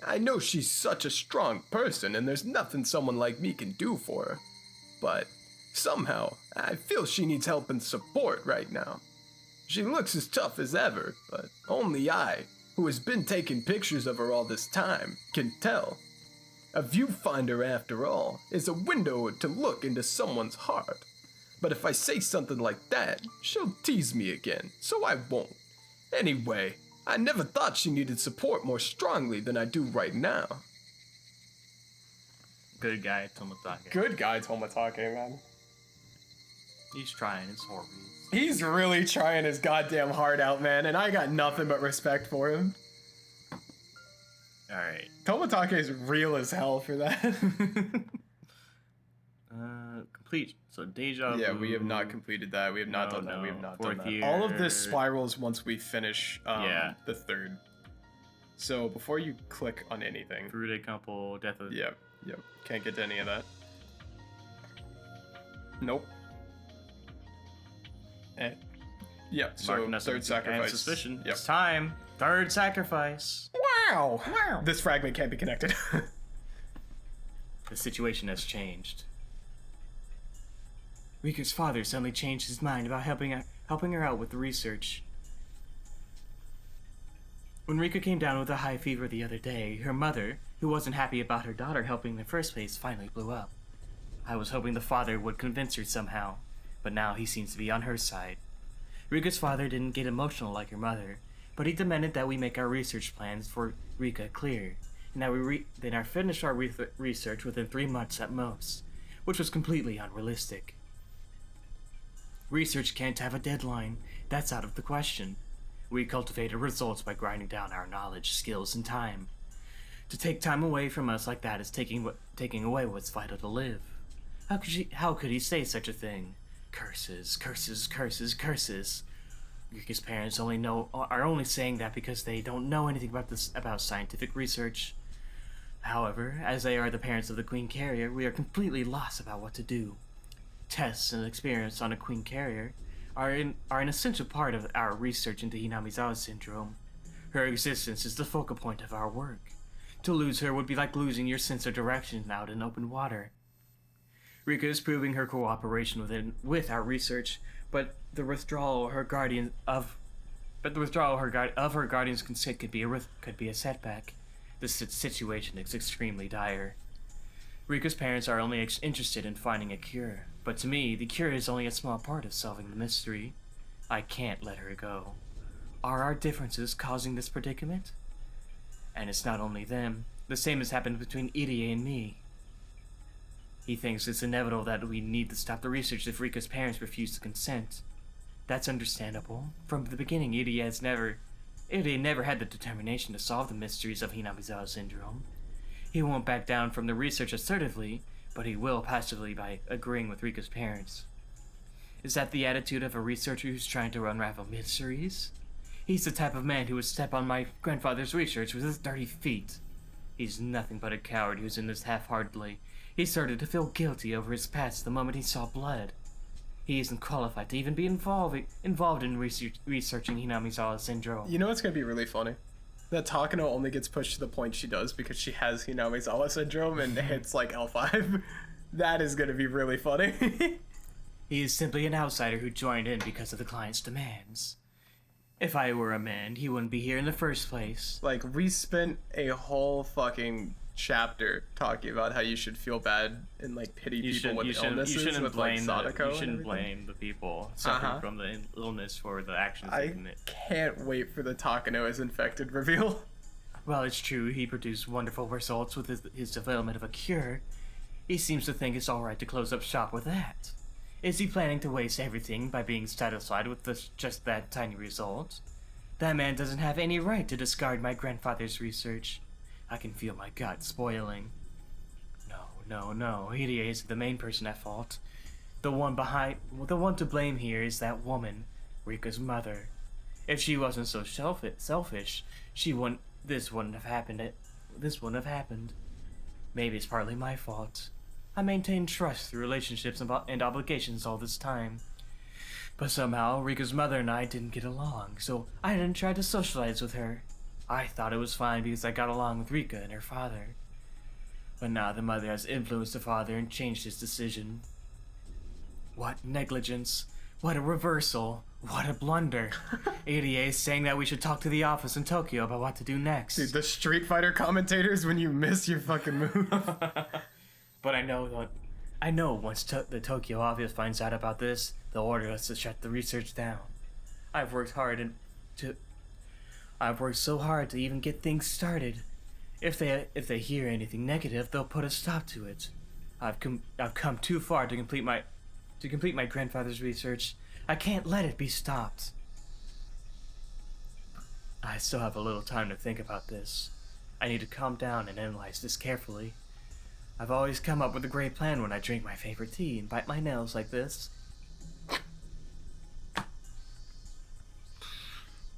Speaker 2: I know she's such a strong person and there's nothing someone like me can do for her. But somehow, I feel she needs help and support right now. She looks as tough as ever, but only I, who has been taking pictures of her all this time, can tell. A viewfinder, after all, is a window to look into someone's heart. But if I say something like that, she'll tease me again, so I won't. Anyway, I never thought she needed support more strongly than I do right now.
Speaker 1: Good guy, Tomatake.
Speaker 2: Good guy, Tomatake, man.
Speaker 1: He's trying his hardest.
Speaker 2: He's really trying his goddamn heart out, man, and I got nothing but respect for him.
Speaker 1: Alright.
Speaker 2: Tomatake is real as hell for that.
Speaker 1: Complete. So deja vu.
Speaker 2: Yeah, we have not completed that. We have not done that. We have not done
Speaker 1: Fourth
Speaker 2: that.
Speaker 1: year.
Speaker 2: All of this spirals once we finish the third. So before you click on anything.
Speaker 1: Frude couple, death of...
Speaker 2: Yep. Can't get to any of that. Nope. Yep, so third sacrifice.
Speaker 1: Suspicion.
Speaker 2: Yep.
Speaker 1: It's time. Third sacrifice.
Speaker 2: Wow! This fragment can't be connected.
Speaker 1: The situation has changed. Rika's father suddenly changed his mind about helping her out with the research. When Rika came down with a high fever the other day, her mother, who wasn't happy about her daughter helping in the first place, finally blew up. I was hoping the father would convince her somehow, but now he seems to be on her side. Rika's father didn't get emotional like her mother, but he demanded that we make our research plans for Rika clear, and that we finish our research within 3 months at most, which was completely unrealistic. Research can't have a deadline. That's out of the question. We cultivated results by grinding down our knowledge, skills, and time. To take time away from us like that is taking away what's vital to live. How could he say such a thing? Curses, curses, curses, curses. Rika's parents are only saying that because they don't know anything about scientific research. However, as they are the parents of the Queen Carrier, we are completely lost about what to do. Tests and experiments on a Queen Carrier are an essential part of our research into Hinamizawa syndrome. Her existence is the focal point of our work. To lose her would be like losing your sense of direction out in open water. Rika is proving her cooperation with our research, but the withdrawal of her guardian's consent could be a setback. This situation is extremely dire. Rika's parents are only interested in finding a cure, but to me, the cure is only a small part of solving the mystery. I can't let her go. Are our differences causing this predicament? And it's not only them. The same has happened between Irie and me. He thinks it's inevitable that we need to stop the research if Rika's parents refuse to consent. That's understandable. From the beginning, Irie never had the determination to solve the mysteries of Hinamizawa syndrome. He won't back down from the research assertively, but he will passively by agreeing with Rika's parents. Is that the attitude of a researcher who's trying to unravel mysteries? He's the type of man who would step on my grandfather's research with his dirty feet. He's nothing but a coward who's in this half-heartedly. He started to feel guilty over his past the moment he saw blood. He isn't qualified to even be involved in researching Hinamizawa syndrome.
Speaker 2: You know what's gonna be really funny? That Takano only gets pushed to the point she does because she has Hinamizawa syndrome and hits like L5. That is gonna be really funny.
Speaker 1: He is simply an outsider who joined in because of the client's demands. If I were a man, he wouldn't be here in the first place.
Speaker 2: Like, we spent a whole fucking chapter talking about how you should feel bad and like pity people with illnesses with like Sadako.
Speaker 1: You shouldn't blame the people suffering from the illness for the actions they commit.
Speaker 2: I can't wait for the Takano is infected reveal.
Speaker 1: Well, it's true, he produced wonderful results with his development of a cure. He seems to think it's alright to close up shop with that. Is he planning to waste everything by being satisfied with just that tiny result? That man doesn't have any right to discard my grandfather's research. I can feel my gut spoiling. No, Hirie isn't the main person at fault. The one to blame here is that woman, Rika's mother. If she wasn't so selfish, this wouldn't have happened. Maybe it's partly my fault. I maintained trust through relationships and obligations all this time. But somehow, Rika's mother and I didn't get along, so I didn't try to socialize with her. I thought it was fine because I got along with Rika and her father. But now the mother has influenced the father and changed his decision. What negligence. What a reversal. What a blunder. Irie is saying that we should talk to the office in Tokyo about what to do next.
Speaker 2: Dude, the Street Fighter commentators when you miss your fucking move.
Speaker 1: But I know once the Tokyo office finds out about this, they'll order us to shut the research down. I've worked so hard to even get things started. If they hear anything negative, they'll put a stop to it. I've come too far to complete my grandfather's research. I can't let it be stopped. I still have a little time to think about this. I need to calm down and analyze this carefully. I've always come up with a great plan when I drink my favorite tea and bite my nails like this.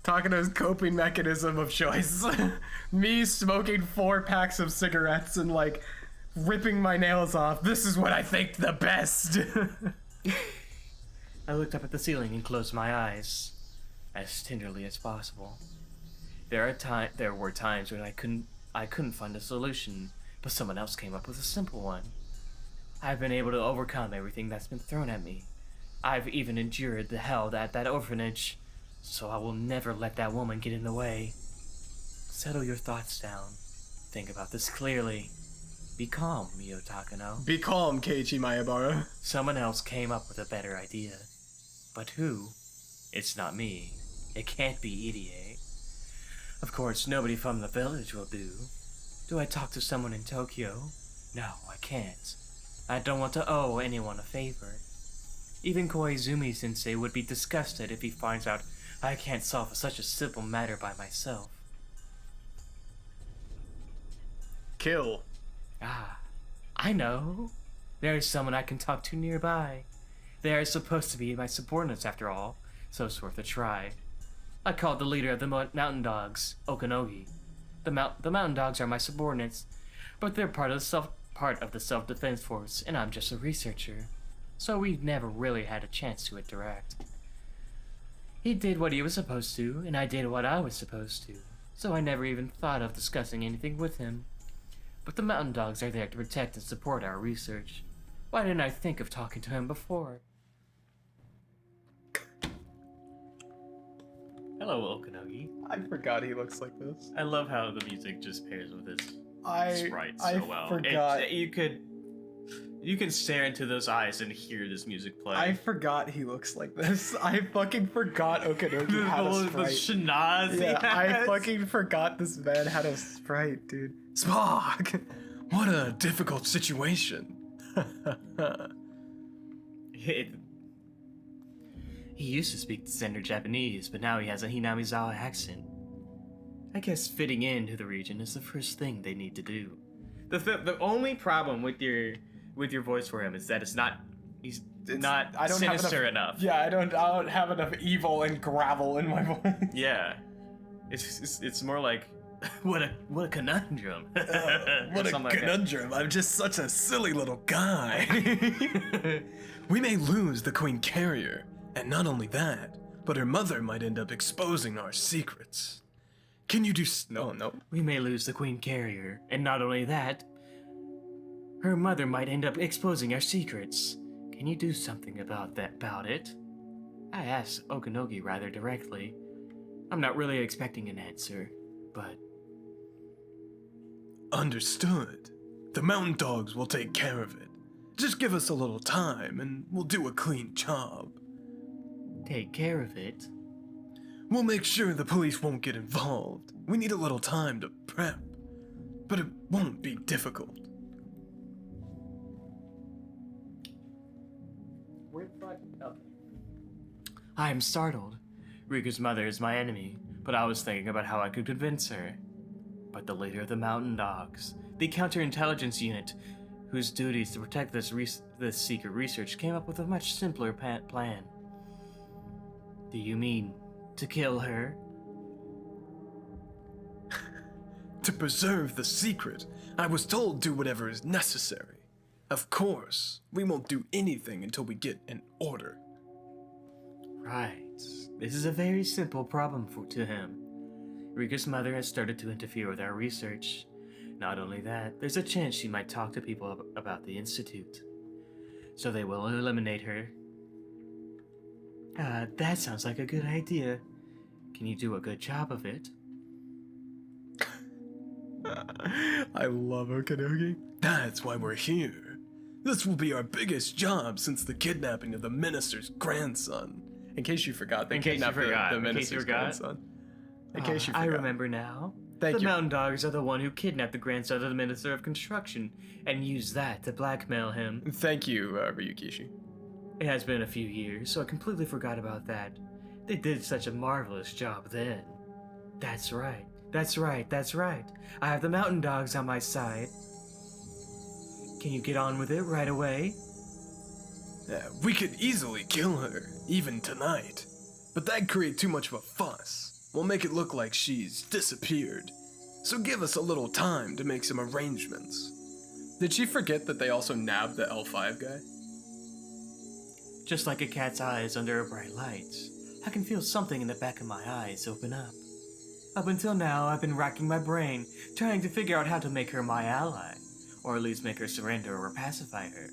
Speaker 2: Takano's coping mechanism of choice. Me smoking 4 packs of cigarettes and like ripping my nails off. This is what I think the best.
Speaker 1: I looked up at the ceiling and closed my eyes as tenderly as possible. There were times when I couldn't find a solution, but someone else came up with a simple one. I've been able to overcome everything that's been thrown at me. I've even endured the hell at that orphanage, so I will never let that woman get in the way. Settle your thoughts down. Think about this clearly. Be calm, Mio Takano.
Speaker 2: Be calm, Keiichi Maebara.
Speaker 1: Someone else came up with a better idea. But who? It's not me. It can't be Irie. Of course, nobody from the village will do. Do I talk to someone in Tokyo? No, I can't. I don't want to owe anyone a favor. Even Koizumi-sensei would be disgusted if he finds out I can't solve such a simple matter by myself.
Speaker 2: Kill.
Speaker 1: Ah, I know. There is someone I can talk to nearby. They are supposed to be my subordinates after all, so it's worth a try. I called the leader of the mountain dogs, Okanogi. The mountain dogs are my subordinates, but they're part of the self-defense force, and I'm just a researcher. So we've never really had a chance to interact. He did what he was supposed to, and I did what I was supposed to, so I never even thought of discussing anything with him. But the mountain dogs are there to protect and support our research. Why didn't I think of talking to him before? Hello, Okanogi.
Speaker 2: I forgot he looks like this.
Speaker 1: I love how the music just pairs with his sprite so
Speaker 2: I
Speaker 1: well.
Speaker 2: forgot.
Speaker 1: You can stare into those eyes and hear this music play.
Speaker 2: I forgot he looks like this. I fucking forgot Okanogi had a sprite.
Speaker 1: The schnoz.
Speaker 2: Yeah, I fucking forgot this man had a sprite, dude. Spock! What a difficult situation.
Speaker 1: He used to speak standard Japanese, but now he has a Hinamizawa accent. I guess fitting into the region is the first thing they need to do. The only problem with your voice for him is that he's not sinister enough.
Speaker 2: Yeah, I don't have enough evil and gravel in my voice.
Speaker 1: Yeah, it's more like what a conundrum.
Speaker 2: What a conundrum! Like I'm just such a silly little guy. We may lose the Queen Carrier, and not only that, but her mother might end up exposing our secrets. Can you do? No.
Speaker 1: We may lose the Queen Carrier, and not only that, her mother might end up exposing our secrets. Can you do something about it? I asked Okanogi rather directly. I'm not really expecting an answer, but...
Speaker 2: Understood. The mountain dogs will take care of it. Just give us a little time, and we'll do a clean job.
Speaker 1: Take care of it?
Speaker 2: We'll make sure the police won't get involved. We need a little time to prep. But it won't be difficult.
Speaker 1: I am startled. Riku's mother is my enemy, but I was thinking about how I could convince her. But the leader of the mountain dogs, the counterintelligence unit, whose duty is to protect this secret research, came up with a much simpler plan. Do you mean to kill her?
Speaker 2: To preserve the secret, I was told do whatever is necessary. Of course, we won't do anything until we get an order.
Speaker 1: Right. This is a very simple problem to him. Rika's mother has started to interfere with our research. Not only that, there's a chance she might talk to people about the Institute. So they will eliminate her. That sounds like a good idea. Can you do a good job of it?
Speaker 2: I love Okanogi. That's why we're here. This will be our biggest job since the kidnapping of the minister's grandson. In case you forgot, they kidnapped the minister's grandson. In case you forgot.
Speaker 1: I remember now.
Speaker 2: Thank you.
Speaker 1: The Mountain Dogs are the one who kidnapped the grandson of the Minister of Construction and used that to blackmail him.
Speaker 2: Thank you, Ryukishi.
Speaker 1: It has been a few years, so I completely forgot about that. They did such a marvelous job then. That's right. I have the Mountain Dogs on my side. Can you get on with it right away?
Speaker 2: We could easily kill her, even tonight. But that'd create too much of a fuss. We'll make it look like she's disappeared. So give us a little time to make some arrangements. Did she forget that they also nabbed the L5 guy?
Speaker 1: Just like a cat's eyes under a bright light, I can feel something in the back of my eyes open up. Up until now, I've been racking my brain, trying to figure out how to make her my ally, or at least make her surrender or pacify her.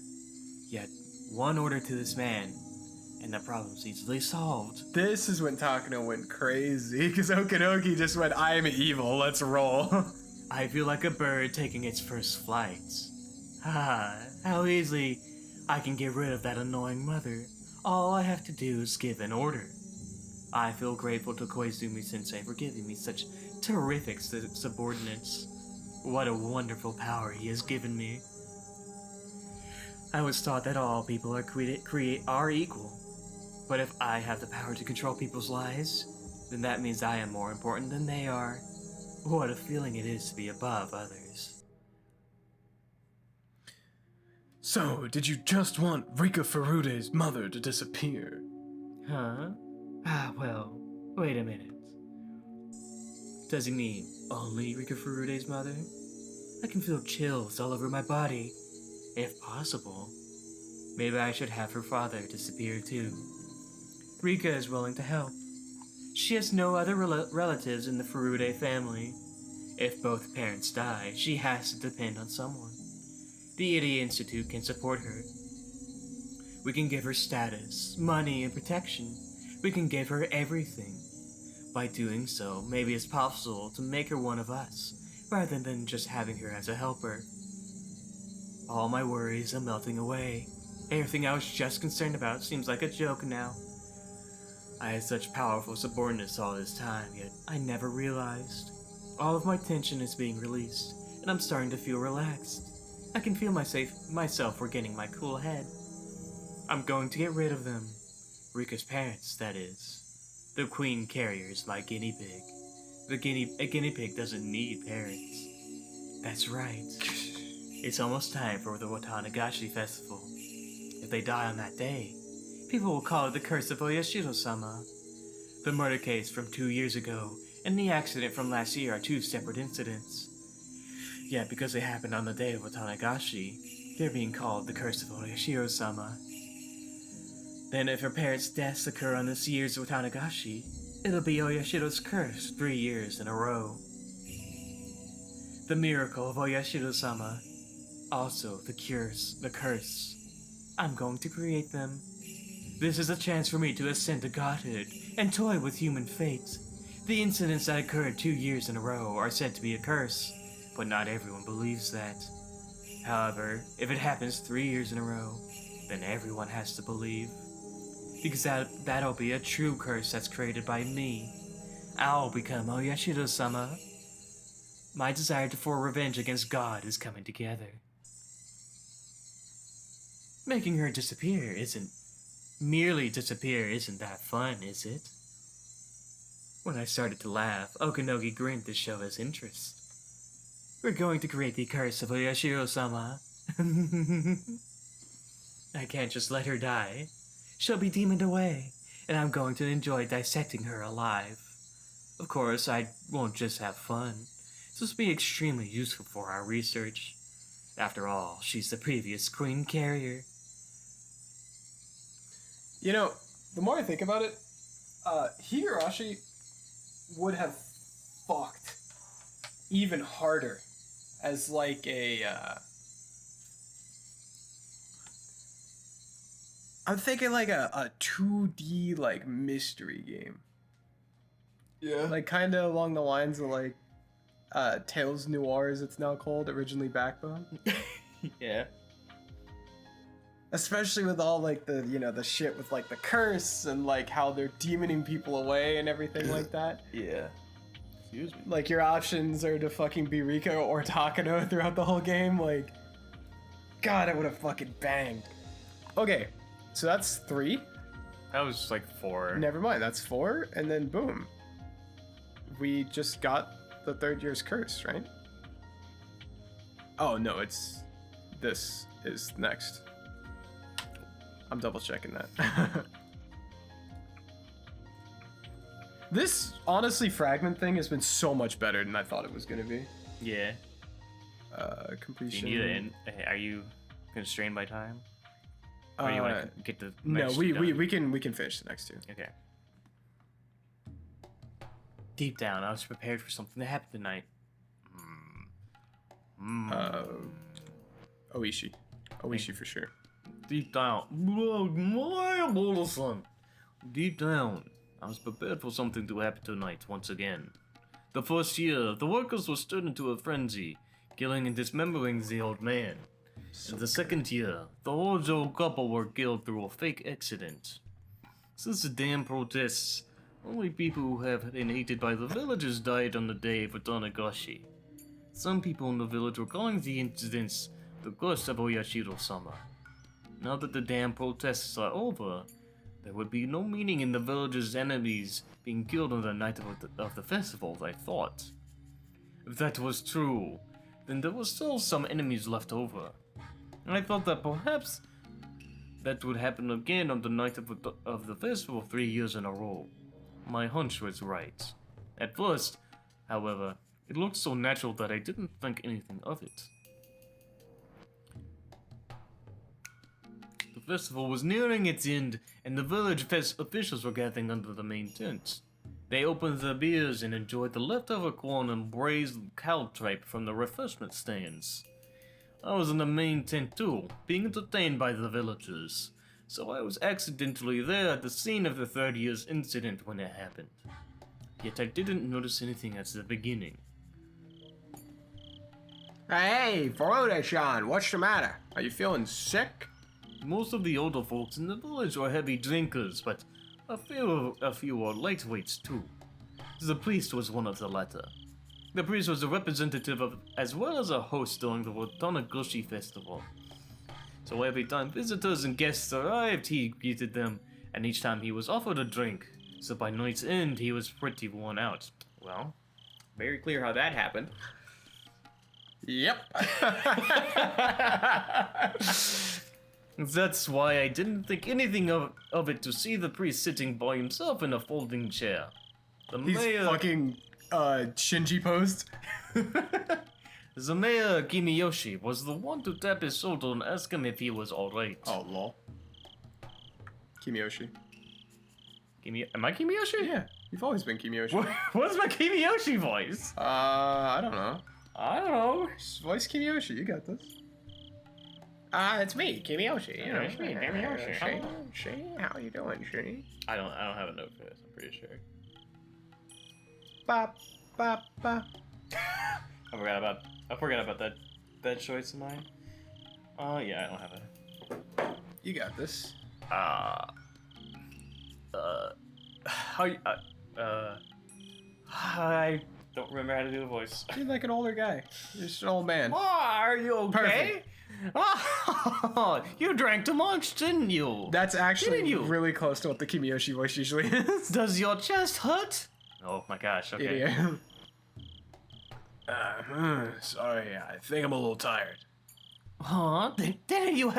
Speaker 1: Yet, one order to this man, and the problem's easily solved.
Speaker 2: This is when Takano went crazy, because Okinoki just went, I am evil, let's roll.
Speaker 1: I feel like a bird taking its first flight. How easily I can get rid of that annoying mother. All I have to do is give an order. I feel grateful to Koizumi-sensei for giving me such terrific subordinates. What a wonderful power he has given me. I was taught that all people are equal. But if I have the power to control people's lives, then that means I am more important than they are. What a feeling it is to be above others.
Speaker 2: So, did you just want Rika Furude's mother to disappear?
Speaker 1: Huh? Well, wait a minute. Does he mean only Rika Furude's mother? I can feel chills all over my body. If possible, maybe I should have her father disappear too. Rika is willing to help. She has no other relatives in the Furude family. If both parents die, she has to depend on someone. The Idiot Institute can support her. We can give her status, money, and protection. We can give her everything. By doing so, maybe it's possible to make her one of us, rather than just having her as a helper. All my worries are melting away. Everything I was just concerned about seems like a joke now. I had such powerful subordinates all this time, yet I never realized. All of my tension is being released, and I'm starting to feel relaxed. I can feel myself regaining my cool head. I'm going to get rid of them. Rika's parents, that is. The queen carrier is my guinea pig. A guinea pig doesn't need parents. That's right. It's almost time for the Watanagashi festival. If they die on that day, people will call it the curse of Oyashiro-sama. The murder case from 2 years ago and the accident from last year are two separate incidents. Yet because they happened on the day of Watanagashi, they're being called the curse of Oyashiro-sama. Then if her parents' deaths occur on this year's Watanagashi, it'll be Oyashiro's curse 3 years in a row. The miracle of Oyashiro-sama. Also, the curse. I'm going to create them. This is a chance for me to ascend to godhood and toy with human fate. The incidents that occurred 2 years in a row are said to be a curse, but not everyone believes that. However, if it happens 3 years in a row, then everyone has to believe. Because that'll be a true curse that's created by me. I'll become Oyashiro-sama. My desire for revenge against God is coming together. Making her disappear isn't that fun, is it? When I started to laugh, Okinogi grinned to show his interest. We're going to create the curse of Oyashiro-sama. I can't just let her die. She'll be demoned away, and I'm going to enjoy dissecting her alive. Of course, I won't just have fun. This will be extremely useful for our research. After all, she's the previous queen carrier.
Speaker 2: You know, the more I think about it, Higurashi would have fucked even harder as like a, I'm thinking like a 2D like mystery game.
Speaker 3: Yeah.
Speaker 2: Like kind of along the lines of like Tales Noir as it's now called, originally Backbone.
Speaker 1: Yeah.
Speaker 2: Especially with all like the, you know, the shit with like the curse and like how they're demoning people away and everything like that.
Speaker 3: Yeah. Excuse me.
Speaker 2: Like your options are to fucking be Rika or Takano throughout the whole game. Like, God, I would have fucking banged. Okay, so that's 3.
Speaker 1: That was like 4.
Speaker 2: Never mind, that's 4, and then boom. We just got the 3rd year's curse, right? Oh no, this is next. I'm double checking that. This, honestly, fragment thing has been so much better than I thought it was gonna be.
Speaker 1: Yeah.
Speaker 2: Completion.
Speaker 1: Are you constrained by time? Or do you want to get the
Speaker 2: No,
Speaker 1: next
Speaker 2: we
Speaker 1: done?
Speaker 2: can finish the next 2.
Speaker 1: Okay. Deep down, I was prepared for something to happen tonight.
Speaker 2: Oishi for sure.
Speaker 1: Deep down, deep down, I was prepared for something to happen tonight once again. The first year, the workers were stirred into a frenzy, killing and dismembering the old man. In the second year, the old couple were killed through a fake accident. Since the damn protests, only people who have been hated by the villagers died on the day of Higurashi. Some people in the village were calling the incidents the Matsuribayashi summer. Now that the damn protests are over, there would be no meaning in the villagers' enemies being killed on the night of the festival, I thought. If that was true, then there were still some enemies left over. And I thought that perhaps that would happen again on the night of the festival 3 years in a row. My hunch was right. At first, however, it looked so natural that I didn't think anything of it. The festival was nearing its end, and the village officials were gathering under the main tent. They opened their beers and enjoyed the leftover corn and braised cow tripe from the refreshment stands. I was in the main tent too, being entertained by the villagers, so I was accidentally there at the scene of the third year's incident when it happened. Yet I didn't notice anything at the beginning.
Speaker 4: Hey, Furuta-chan, what's the matter? Are you feeling sick?
Speaker 1: Most of the older folks in the village are heavy drinkers, but a few are lightweights too. The priest was one of the latter. The priest was a representative of, as well as a host during the Higurashi festival. So every time visitors and guests arrived, he greeted them, and each time he was offered a drink. So by night's end, he was pretty worn out. Well, very clear how that happened.
Speaker 4: Yep.
Speaker 1: That's why I didn't think anything of it to see the priest sitting by himself in a folding chair.
Speaker 2: He's fucking Shinji posed.
Speaker 1: The mayor, Kimiyoshi, was the one to tap his shoulder and ask him if he was alright.
Speaker 2: Oh, lol. Kimiyoshi.
Speaker 1: Am I Kimiyoshi?
Speaker 2: Yeah, you've always been Kimiyoshi.
Speaker 1: What's my Kimiyoshi voice?
Speaker 2: I don't know.
Speaker 1: I don't know.
Speaker 2: Voice Kimiyoshi, you got this.
Speaker 4: It's me, Kimiyoshi. You know,
Speaker 1: It's me, Kimiyoshi.
Speaker 4: She, how you doing, she?
Speaker 1: I don't have a note for this, I'm pretty sure.
Speaker 4: Bop, bop, bop.
Speaker 1: I forgot about that choice of mine. Yeah, I don't have it.
Speaker 2: You got this.
Speaker 1: I don't remember how to do the voice.
Speaker 2: You're like an older guy. You're just an old man.
Speaker 1: Oh, are you okay?
Speaker 2: Perfect.
Speaker 1: Oh, you drank too much, didn't you?
Speaker 2: That's actually
Speaker 1: Didn't you?
Speaker 2: really close to what the Kimiyoshi voice usually is.
Speaker 1: Does your chest hurt? Oh my gosh, okay.
Speaker 2: Idiot. Sorry, I think I'm a little tired.
Speaker 1: Huh? Didn't you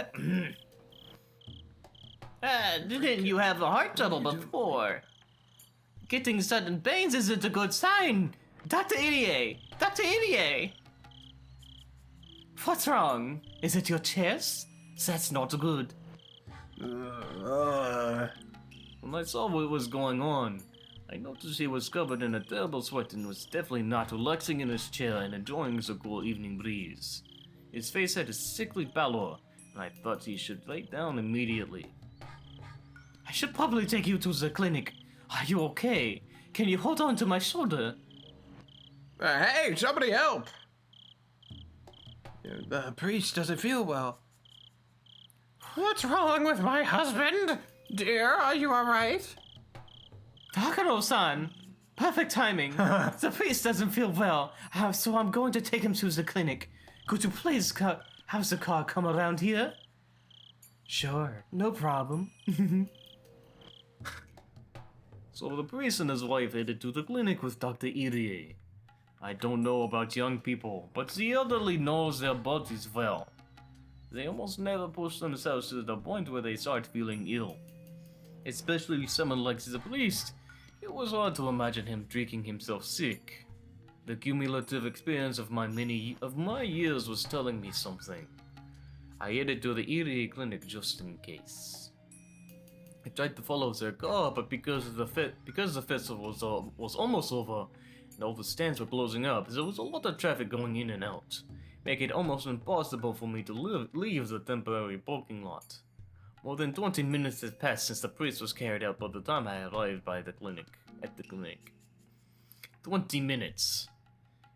Speaker 1: didn't you have a heart trouble before? Getting sudden pains isn't a good sign. Dr. Irie! Dr. Irie! What's wrong? Is it your chest? That's not good. When I saw what was going on, I noticed he was covered in a terrible sweat and was definitely not relaxing in his chair and enjoying the cool evening breeze. His face had a sickly pallor, and I thought he should lay down immediately. I should probably take you to the clinic. Are you okay? Can you hold on to my shoulder?
Speaker 4: Hey, somebody help! The priest doesn't feel well. What's wrong with my husband? Dear, are you alright?
Speaker 1: Takano-san! Perfect timing. The priest doesn't feel well, so I'm going to take him to the clinic. Could you please have the car come around here? Sure, no problem. So the priest and his wife headed to the clinic with Dr. Irie. I don't know about young people, but the elderly knows their bodies well. They almost never push themselves to the point where they start feeling ill. Especially someone like the priest. It was hard to imagine him drinking himself sick. The cumulative experience of my years was telling me something. I headed to the Irie clinic just in case. I tried to follow their car, but because the festival was almost over and all the stands were closing up, there was a lot of traffic going in and out, making it almost impossible for me to leave the temporary parking lot. More than 20 minutes had passed since the priest was carried out by the time I arrived at the clinic. 20 minutes.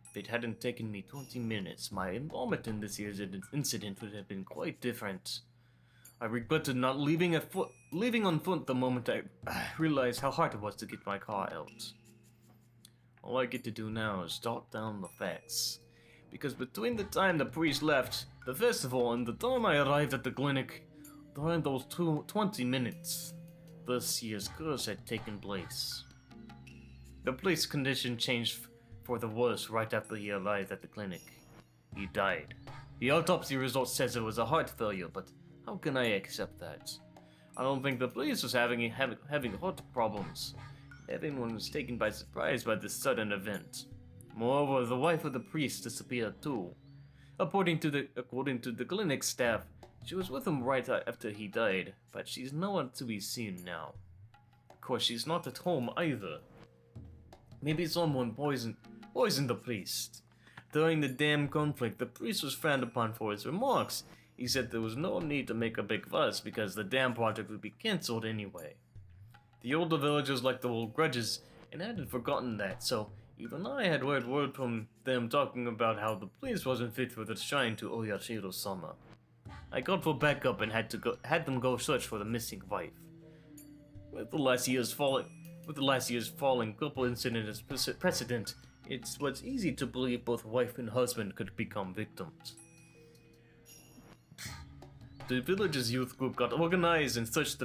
Speaker 1: If it hadn't taken me 20 minutes, my involvement in this year's incident would have been quite different. I regretted not leaving on foot the moment I realized how hard it was to get my car out. All I get to do now is jot down the facts. Because between the time the priest left the festival and the time I arrived at the clinic, during those 20 minutes, this year's curse had taken place. The priest's condition changed for the worse right after he arrived at the clinic. He died. The autopsy result says it was a heart failure, but how can I accept that? I don't think the priest was having heart problems. Everyone was taken by surprise by this sudden event. Moreover, the wife of the priest disappeared too. According to the clinic staff, she was with him right after he died, but she's nowhere to be seen now. Of course, she's not at home either. Maybe someone poisoned the priest. During the dam conflict, the priest was frowned upon for his remarks. He said there was no need to make a big fuss because the dam project would be cancelled anyway. The older villagers liked to hold grudges and hadn't forgotten that, so even I had heard word from them talking about how the priest wasn't fit for the shrine to Oyashiro-sama. I called for backup and had them go search for the missing wife. With the last year's falling couple incident as precedent, it was easy to believe both wife and husband could become victims. The village's youth group got organized and searched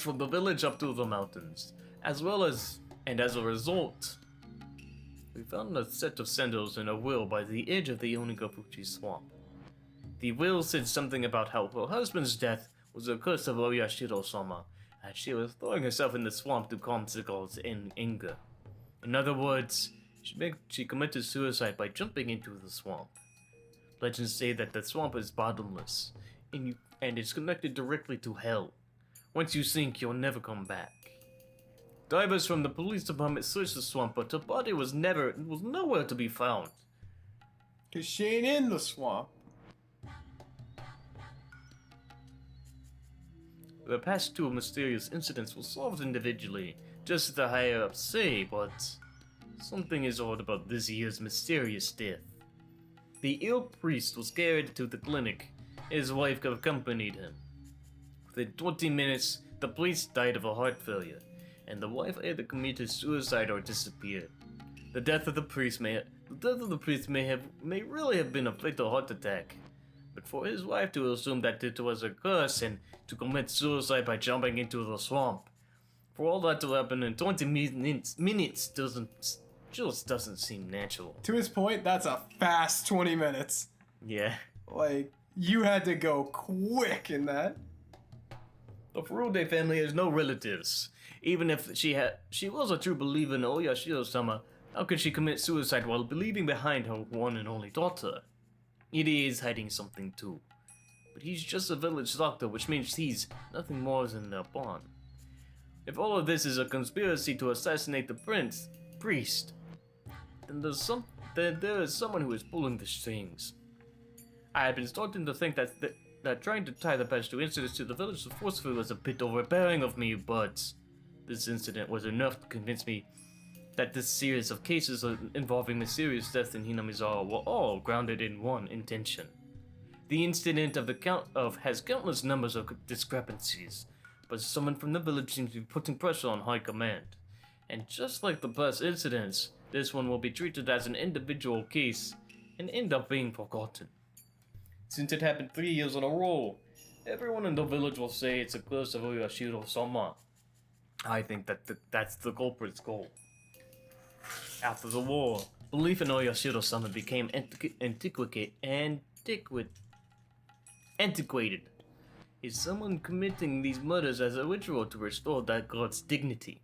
Speaker 1: from the village up to the mountains, as a result, we found a set of sandals and a will by the edge of the Onigafuchi swamp. The will said something about how her husband's death was a curse of Oyashiro-sama, and she was throwing herself in the swamp to calm Seagull's anger. In other words, she committed suicide by jumping into the swamp. Legends say that the swamp is bottomless, and is connected directly to hell. Once you sink, you'll never come back. Divers from the police department searched the swamp, but her body was nowhere to be found.
Speaker 2: 'Cause she ain't in the swamp.
Speaker 1: The past two mysterious incidents were solved individually, just as the higher-ups say, but something is odd about this year's mysterious death. The ill priest was carried to the clinic. His wife accompanied him. Within 20 minutes, the priest died of a heart failure, and the wife either committed suicide or disappeared. The death of the priest may really have been a fatal heart attack, but for his wife to assume that it was a curse and to commit suicide by jumping into the swamp, for all that to happen in 20 minutes doesn't seem natural.
Speaker 2: To his point, that's a fast 20 minutes.
Speaker 1: Yeah.
Speaker 2: Like, you had to go quick in that.
Speaker 1: The Furude family has no relatives. Even if she was a true believer in Oyashiro-sama, how could she commit suicide while leaving behind her one and only daughter? Ide is hiding something too. But he's just a village doctor, which means he's nothing more than a pawn. If all of this is a conspiracy to assassinate the priest, then there is someone who is pulling the strings. I had been starting to think that trying to tie the past two incidents to the village forcefully was a bit overbearing of me, but this incident was enough to convince me that this series of cases involving mysterious death in Hinamizawa were all grounded in one intention. The incident has countless numbers of discrepancies, but someone from the village seems to be putting pressure on high command. And just like the past incidents, this one will be treated as an individual case and end up being forgotten. Since it happened 3 years in a row, everyone in the village will say it's a curse of Oyashiro-sama. I think that's the culprit's goal. After the war, belief in Oyashiro-sama became antiquated. Is someone committing these murders as a ritual to restore that god's dignity?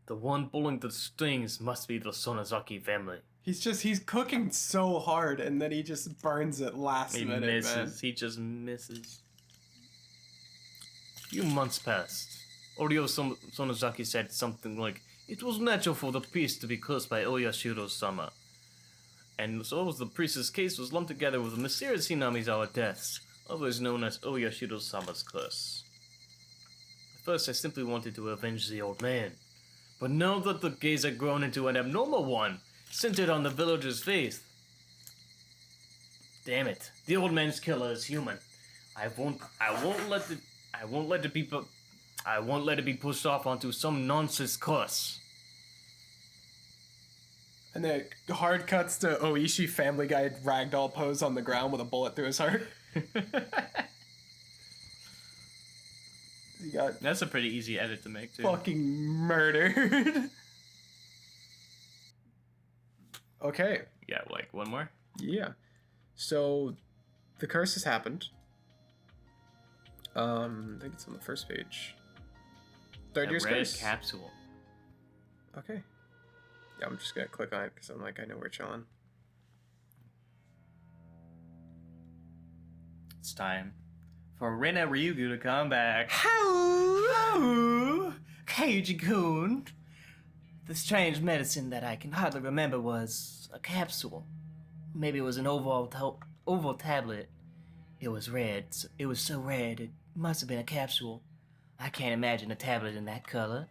Speaker 1: The one pulling the strings must be the Sonozaki family.
Speaker 2: He's cooking so hard and then he just burns it last minute, man.
Speaker 1: He just misses. A few months passed. Oryo Sonozaki said something like, it was natural for the priest to be cursed by Oyashiro-sama. And so the priest's case was lumped together with the mysterious Hinamizawa deaths. otherwise known as Oyashiro-sama's curse. At first, I simply wanted to avenge the old man, but now that the gaze had grown into an abnormal one, centered on the villager's faith. Damn it! The old man's killer is human. I won't let it be pushed off onto some nonsense curse.
Speaker 2: And then it hard cuts to Oishi Family Guy ragdoll pose on the ground with a bullet through his heart. He got
Speaker 1: That's a pretty easy edit to make, too.
Speaker 2: fucking murdered. Okay.
Speaker 1: Yeah, like one more?
Speaker 2: Yeah. So the curse has happened. I think it's on the first page. Third
Speaker 1: A
Speaker 2: year's
Speaker 1: red
Speaker 2: curse.
Speaker 1: capsule.
Speaker 2: Okay. Yeah, I'm just gonna click on it because I'm like, I know we're chilling.
Speaker 1: It's time for Rena Ryugu to come back.
Speaker 5: How? Keiji-kun. The strange medicine that I can hardly remember was a capsule. Maybe it was an oval tablet. It was red. It was so red, it must have been a capsule. I can't imagine a tablet in that color.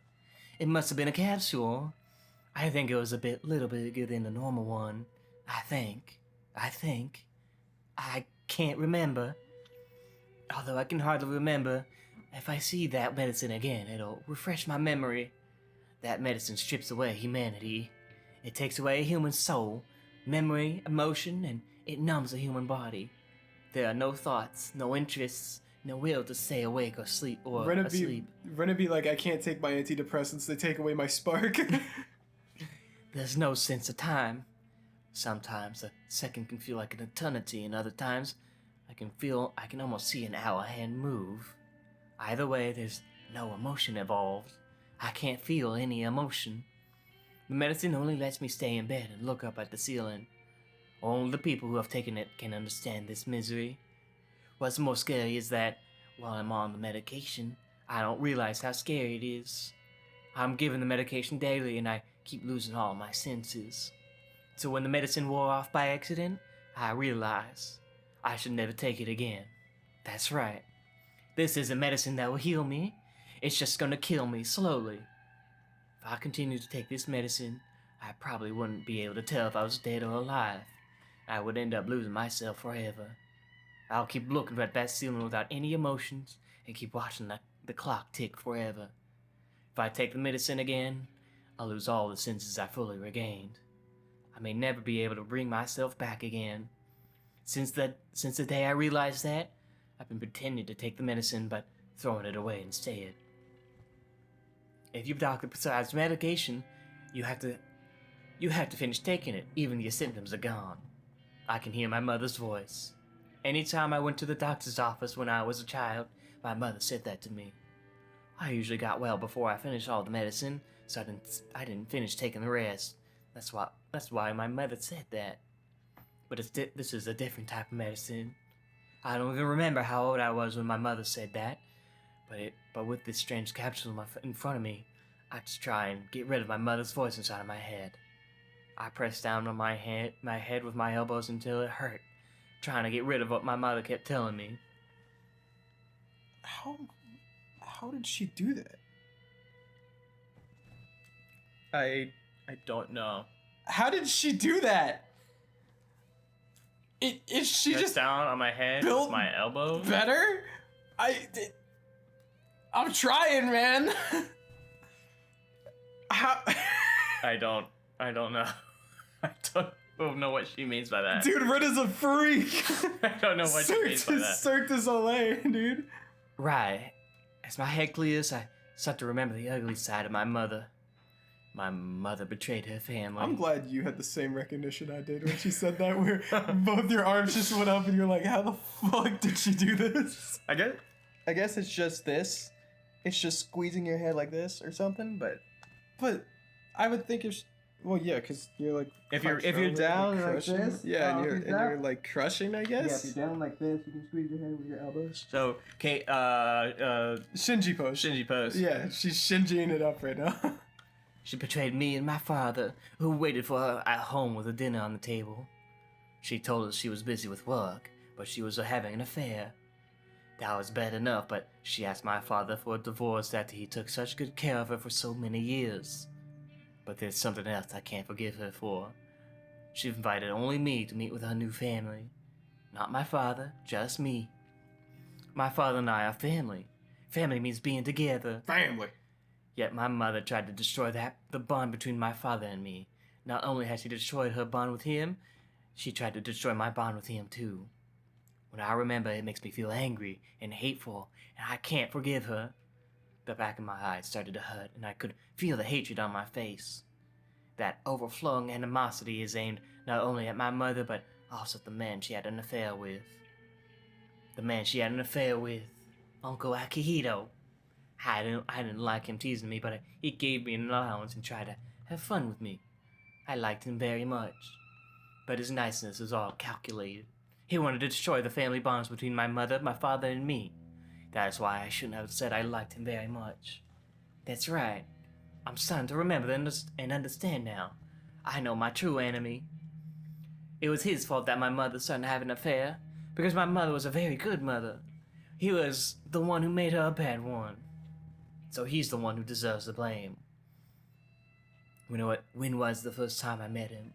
Speaker 5: It must have been a capsule. I think it was little bigger than the normal one. I think. I can't remember. Although I can hardly remember. If I see that medicine again, it'll refresh my memory. That medicine strips away humanity. It takes away a human soul, memory, emotion, and it numbs the human body. There are no thoughts, no interests, no will to stay awake or sleep or asleep.
Speaker 2: Rena be like, I can't take my antidepressants, they take away my spark.
Speaker 5: There's no sense of time. Sometimes a second can feel like an eternity, and other times I can almost see an hour hand move. Either way, there's no emotion involved. I can't feel any emotion. The medicine only lets me stay in bed and look up at the ceiling. Only the people who have taken it can understand this misery. What's more scary is that, while I'm on the medication, I don't realize how scary it is. I'm given the medication daily and I keep losing all my senses. So when the medicine wore off by accident, I realized I should never take it again. That's right. This isn't medicine that will heal me. It's just gonna kill me slowly. If I continue to take this medicine, I probably wouldn't be able to tell if I was dead or alive. I would end up losing myself forever. I'll keep looking at that ceiling without any emotions and keep watching the clock tick forever. If I take the medicine again, I'll lose all the senses I fully regained. I may never be able to bring myself back again. Since the day I realized that, I've been pretending to take the medicine but throwing it away instead. If your doctor prescribes medication, you have to finish taking it, even if your symptoms are gone. I can hear my mother's voice. Anytime I went to the doctor's office when I was a child, my mother said that to me. I usually got well before I finished all the medicine, so I didn't finish taking the rest. That's why my mother said that. But this is a different type of medicine. I don't even remember how old I was when my mother said that. But with this strange capsule in front of me, I just try and get rid of my mother's voice inside of my head. I pressed down on my head with my elbows until it hurt, trying to get rid of what my mother kept telling me.
Speaker 2: How did she do that?
Speaker 1: I don't know.
Speaker 2: How did she do that? Is she
Speaker 1: Press
Speaker 2: just
Speaker 1: down on my head
Speaker 2: built
Speaker 1: with my elbow?
Speaker 2: better? I'm trying, man. How?
Speaker 1: I don't know. I don't know what she means by that.
Speaker 2: Dude, Rena's a freak.
Speaker 1: I don't know what she means by that.
Speaker 2: Cirque du Soleil, dude.
Speaker 5: Right. As my head clears, I start to remember the ugly side of my mother. My mother betrayed her family.
Speaker 2: I'm glad you had the same recognition I did when she said that, where both your arms just went up and you're like, how the fuck did she do this?
Speaker 3: I guess it's just this. It's just squeezing your head like this or something, but
Speaker 2: I would think well, yeah, because you're like
Speaker 3: if you're
Speaker 2: controlling,
Speaker 3: down like
Speaker 2: crushing.
Speaker 3: this,
Speaker 2: Yeah,
Speaker 3: if
Speaker 2: and
Speaker 3: you're
Speaker 2: you're like crushing, I
Speaker 3: yeah, if
Speaker 2: guess.
Speaker 3: you're down like this, you can squeeze your head with your elbows.
Speaker 1: So, okay,
Speaker 2: Shinji pose.
Speaker 1: Shinji pose.
Speaker 2: Yeah, she's Shinjiing it up right now.
Speaker 5: She betrayed me and my father, who waited for her at home with a dinner on the table. She told us she was busy with work, but she was having an affair. That was bad enough, but she asked my father for a divorce after he took such good care of her for so many years. But there's something else I can't forgive her for. She invited only me to meet with her new family. Not my father, just me. My father and I are family. Family means being together.
Speaker 2: Family.
Speaker 5: Yet my mother tried to destroy the bond between my father and me. Not only had she destroyed her bond with him, she tried to destroy my bond with him too. When I remember, it makes me feel angry and hateful, and I can't forgive her. The back of my eyes started to hurt, and I could feel the hatred on my face. That overflowing animosity is aimed not only at my mother, but also at the man she had an affair with. The man she had an affair with, Uncle Akihito. I didn't like him teasing me, but he gave me an allowance and tried to have fun with me. I liked him very much, but his niceness was all calculated. He wanted to destroy the family bonds between my mother, my father, and me. That is why I shouldn't have said I liked him very much. That's right. I'm starting to remember and understand now. I know my true enemy. It was his fault that my mother started having an affair, because my mother was a very good mother. He was the one who made her a bad one. So he's the one who deserves the blame. When was the first time I met him?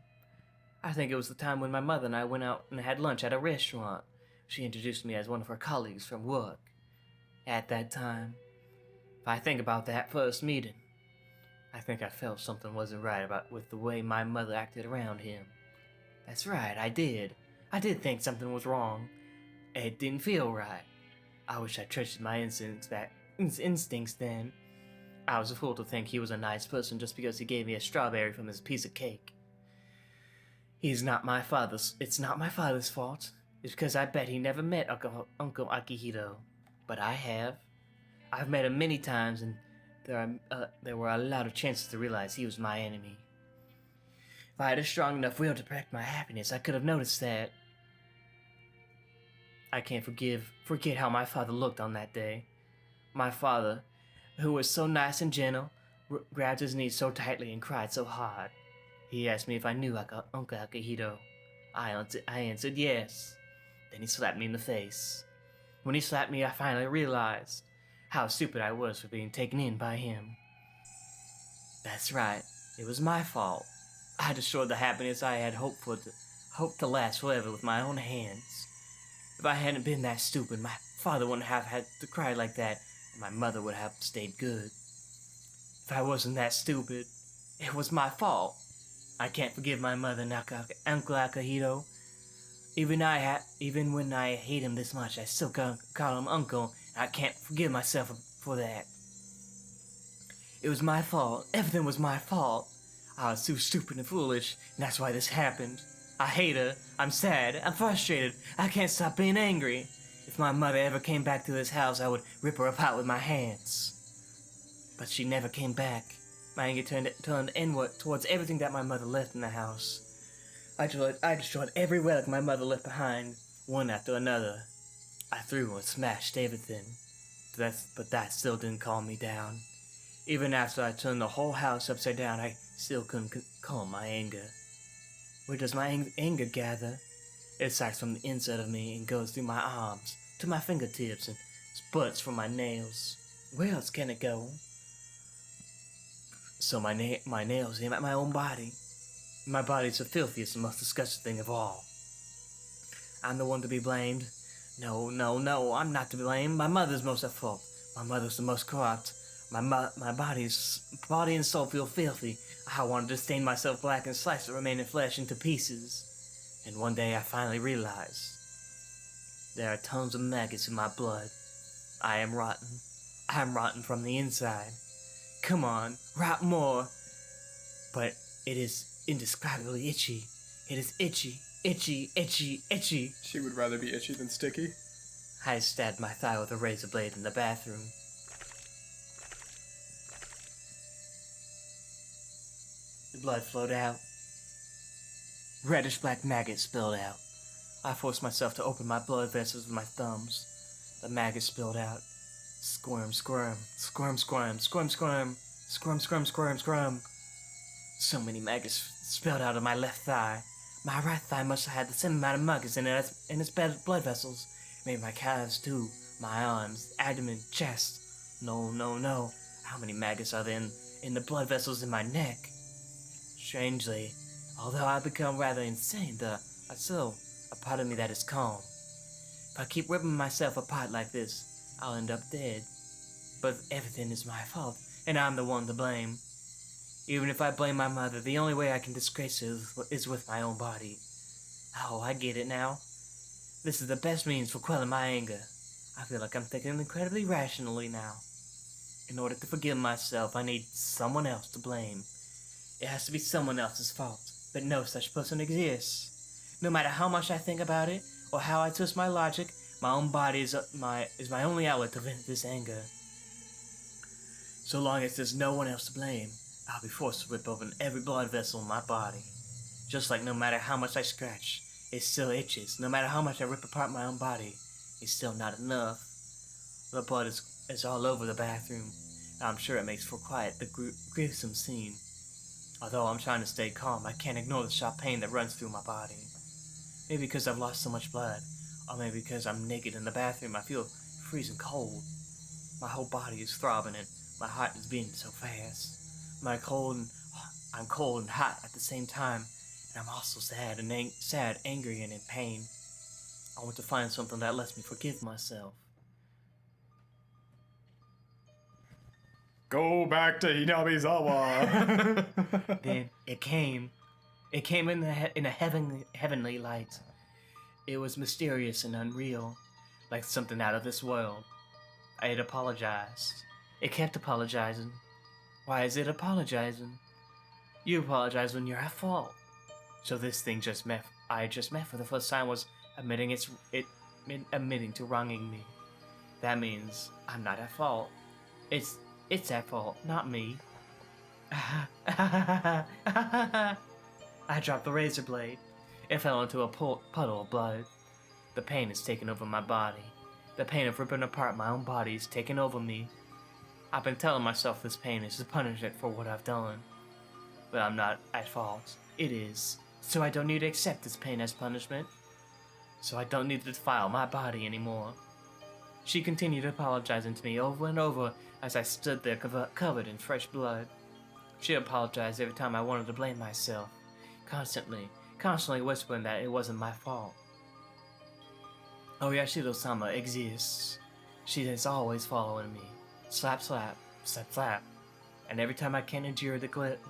Speaker 5: I think it was the time when my mother and I went out and had lunch at a restaurant. She introduced me as one of her colleagues from work. At that time, if I think about that first meeting, I think I felt something wasn't right with the way my mother acted around him. That's right, I did. I did think something was wrong. It didn't feel right. I wish I trusted my instincts then. I was a fool to think he was a nice person just because he gave me a strawberry from his piece of cake. It's not my father's fault. It's because I bet he never met Uncle Akihito. But I have. I've met him many times, and there were a lot of chances to realize he was my enemy. If I had a strong enough will to protect my happiness, I could have noticed that. I can't forget how my father looked on that day. My father, who was so nice and gentle, grabbed his knees so tightly and cried so hard. He asked me if I knew Uncle Akihito. I answered yes. Then he slapped me in the face. When he slapped me, I finally realized how stupid I was for being taken in by him. That's right, it was my fault. I destroyed the happiness I had hoped to last forever with my own hands. If I hadn't been that stupid, my father wouldn't have had to cry like that, and my mother would have stayed good. If I wasn't that stupid, it was my fault. I can't forgive my mother and Uncle Akihito. Even when I hate him this much, I still call him Uncle, and I can't forgive myself for that. It was my fault. Everything was my fault. I was too stupid and foolish, and that's why this happened. I hate her. I'm sad. I'm frustrated. I can't stop being angry. If my mother ever came back to this house, I would rip her apart with my hands. But she never came back. My anger turned inward towards everything that my mother left in the house. I destroyed every relic my mother left behind, one after another. I threw and smashed everything. But that still didn't calm me down. Even after I turned the whole house upside down, I still couldn't calm my anger. Where does my anger gather? It starts from the inside of me and goes through my arms, to my fingertips, and spurts from my nails. Where else can it go? So my nails aim at my own body. My body's the filthiest and most disgusting thing of all. I'm the one to be blamed. No, I'm not to blame. My mother's most at fault. My mother's the most corrupt. My body and soul feel filthy. I wanted to stain myself black and slice the remaining flesh into pieces. And one day I finally realized there are tons of maggots in my blood. I am rotten. I'm rotten from the inside. Come on, rot more. But it is indescribably itchy. It is itchy, itchy, itchy, itchy.
Speaker 2: She would rather be itchy than sticky.
Speaker 5: I stabbed my thigh with a razor blade in the bathroom. The blood flowed out. Reddish black maggots spilled out. I forced myself to open my blood vessels with my thumbs. The maggots spilled out. Squirm, squirm, squirm, squirm, squirm, squirm, squirm, squirm, squirm, squirm. So many maggots spilled out of my left thigh. My right thigh must have had the same amount of maggots in its blood vessels. Maybe my calves too. my arms, abdomen, chest. No, no, no. How many maggots are there in the blood vessels in my neck? Strangely, although I've become rather insane, there's still a part of me that is calm. If I keep ripping myself apart like this, I'll end up dead. But everything is my fault, and I'm the one to blame. Even if I blame my mother, the only way I can disgrace her is with my own body. Oh, I get it now. This is the best means for quelling my anger. I feel like I'm thinking incredibly rationally now. In order to forgive myself, I need someone else to blame. It has to be someone else's fault, but no such person exists. No matter how much I think about it, or how I twist my logic, my own body is my only outlet to vent this anger. So long as there's no one else to blame, I'll be forced to rip open every blood vessel in my body. Just like no matter how much I scratch, it still itches. No matter how much I rip apart my own body, it's still not enough. The blood is all over the bathroom. I'm sure it makes for quite the gruesome scene. Although I'm trying to stay calm, I can't ignore the sharp pain that runs through my body. Maybe because I've lost so much blood, or maybe because I'm naked in the bathroom, I feel freezing cold. My whole body is throbbing and my heart is beating so fast. I'm cold and hot at the same time, and I'm also sad, angry, and in pain. I want to find something that lets me forgive myself.
Speaker 2: Go back to Hinamizawa.
Speaker 5: Then it came. It came in a heavenly light. It was mysterious and unreal, like something out of this world. I had apologized. It kept apologizing. Why is it apologizing? You apologize when you're at fault. So this thing I just met for the first time was admitting to wronging me. That means I'm not at fault. It's at fault, not me. I dropped the razor blade. It fell into a puddle of blood. The pain has taken over my body. The pain of ripping apart my own body is taking over me. I've been telling myself this pain is a punishment for what I've done. But I'm not at fault. It is. So I don't need to accept this pain as punishment. So I don't need to defile my body anymore. She continued apologizing to me over and over as I stood there covered in fresh blood. She apologized every time I wanted to blame myself, constantly whispering that it wasn't my fault. Oyashiro-sama exists. She is always following me. Slap, slap, slap, slap. And every time I can't endure the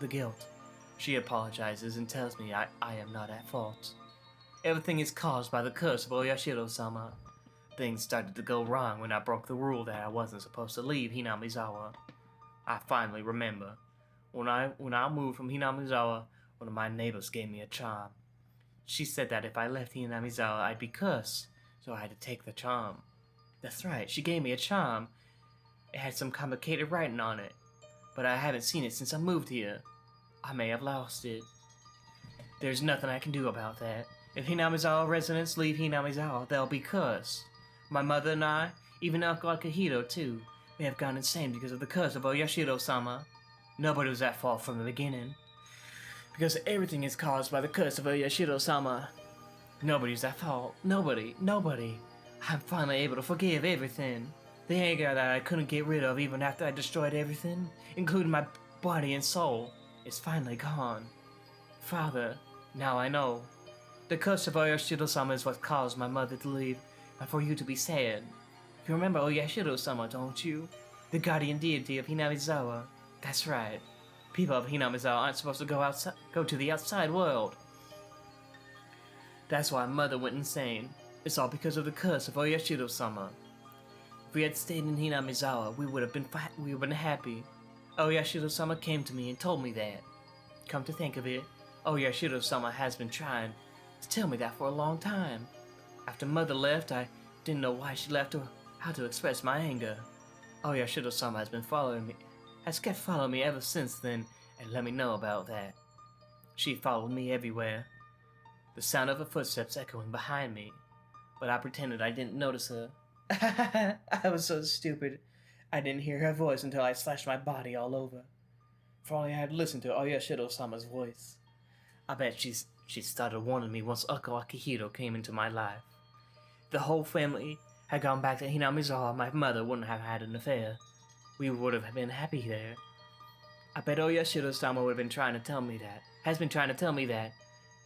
Speaker 5: guilt, she apologizes and tells me I am not at fault. Everything is caused by the curse of Oyashiro-sama. Things started to go wrong when I broke the rule that I wasn't supposed to leave Hinamizawa. I finally remember. When I moved from Hinamizawa, one of my neighbors gave me a charm. She said that if I left Hinamizawa, I'd be cursed, so I had to take the charm. That's right, she gave me a charm. It had some complicated writing on it, but I haven't seen it since I moved here. I may have lost it. There's nothing I can do about that. If Hinamizawa residents leave Hinamizawa, they'll be cursed. My mother and I, even Uncle Akihito too, may have gone insane because of the curse of Oyashiro-sama. Nobody was at fault from the beginning. Because everything is caused by the curse of Oyashiro-sama. Nobody's at fault. Nobody. I'm finally able to forgive everything. The anger that I couldn't get rid of even after I destroyed everything, including my body and soul, is finally gone. Father, now I know. The curse of Oyashiro-sama is what caused my mother to leave, and for you to be sad. You remember Oyashiro-sama, don't you? The guardian deity of Hinamizawa. That's right. People of Hinamizawa aren't supposed to go to the outside world. That's why Mother went insane. It's all because of the curse of Oyashiro-sama. If we had stayed in Hinamizawa, we would have been happy. Oyashiro-sama came to me and told me that. Come to think of it, Oyashiro-sama has been trying to tell me that for a long time. After Mother left, I didn't know why she left or how to express my anger. Oyashiro-sama has kept following me ever since then and let me know about that. She followed me everywhere. The sound of her footsteps echoing behind me, but I pretended I didn't notice her. I was so stupid. I didn't hear her voice until I slashed my body all over. If only I had listened to Oyashiro-sama's voice. I bet she started warning me once Uncle Akihito came into my life. The whole family had gone back to Hinamizawa, my mother wouldn't have had an affair. We would have been happy there. I bet Oyashiro-sama would have been trying to tell me that. Has been trying to tell me that.